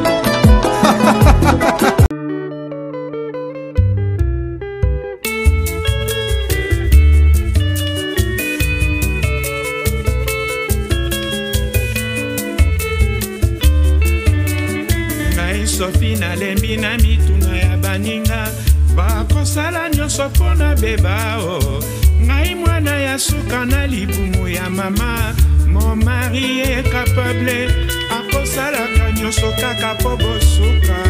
Sophie na lembi na mituna ya baninga bakosala nyonso mpona beba o ngai mwana ya suka na libumu ya mama mon mari est capable akosalaka nyonso kaka po bosuka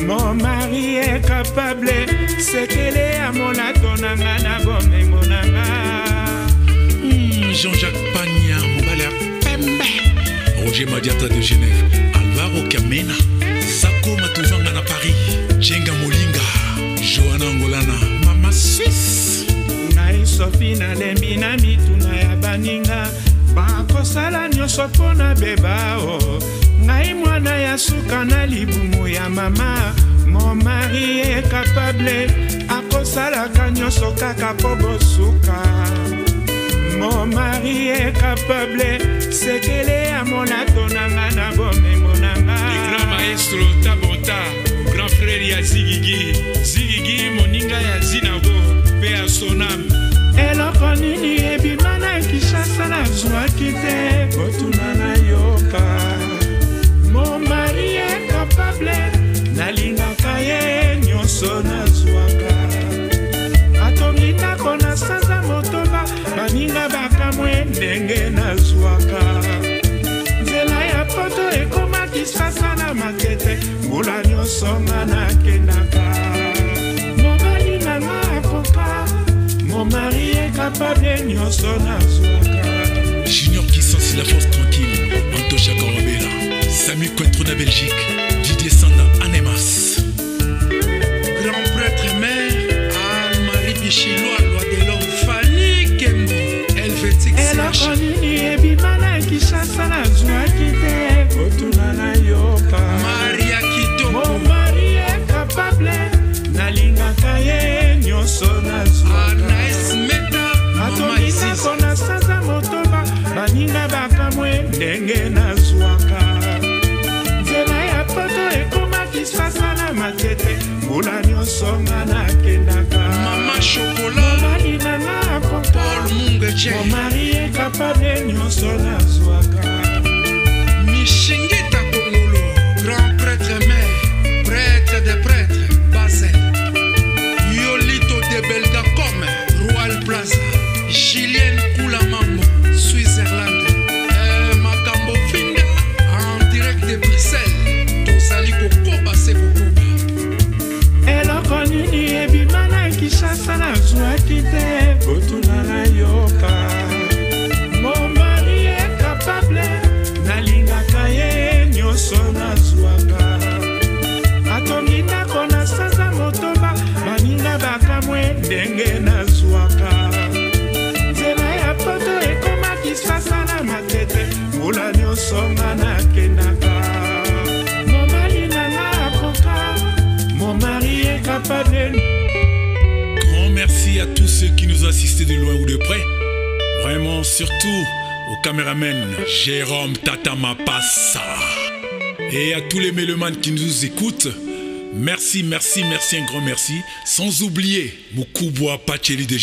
mon mari est capable sekele amona tonanga na bomengo nanga Jean-Jacques Pagna mobali ya pembe Roger Madiata de Genève Alvaro Kamena Sako Matuvanga na Paris Jenga Molinga Johanna Angolana Mama Suisse Ngai Sophie na lembi na mituna ya baninga bakosala nyonso mpona beba o ngai mwana ya suka na libumu ya mama mon mari est capable akosalaka nyonso kaka po bosuka mon mari est capable sekele amona tonanga na bomengo nanga le grand maestro Tabota grand frère ya Zigigi moninga ya Zinabo pe ya Sonam eloko nini ebima na Kinshasa nazwaki te botuna na yoka mon mari est capable nalingaka ye nyonso nazwaka atongi ndako na sanza motoba baninga bakamwe ndenge nazwaka nzela ya poto ekoma Kinshasa na makete mbula nyonso nga nakendaka mobali nanga akoka mon mari est capable nyonso nazwaka Junior qui sensi la force tranquille Antocha Korobela Samy Cointreau de Belgique Didier Sanda Anemas grand prêtre mère Anne-Marie Bichiloa loi de l'homme Fanny Kembo Helvétique eloko nini ebima na Kinshasa nazwaki te botuna na yoka Maria Kito mon mari est capable nalingaka ye nyonso nazwaka atongi ndako na sanza motoba baninga bakamwe ndenge nazwaka nzela ya poto ekoma Kinshasa na makete mbula nyonso nga nakendaka mama shokola mobali nanga akoka mon mari est capable nyonso nazwaka Mishingita Kongolo grand prêtre mère prêtre des prêtres Basel Yolito de Belgacom Royal Plaza Julien Koulamambo Switzerland Makambo Finda en direct de Bruxelles Tosali Kokoba se Kokoba eloko nini ebima na Kinshasa nazwaki te botuna na yoka mon mari est capable nalingaka ye nyonso nazwaka atongi ndako na sanza motoba baninga bakamwe ndenge nazwaka nzela ya poto ekoma Kinshasa na makete mbula nyonso nga nakendaka mobali nanga akoka mon mari est capable. Grand merci à tous ceux qui nous ont assistés de loin ou de près. Vraiment, surtout au caméraman Jérôme Tatama Passa. Et à tous les mélomanes qui nous écoutent. Merci, merci, merci, un grand merci. Sans oublier Moukouboua Pacheli de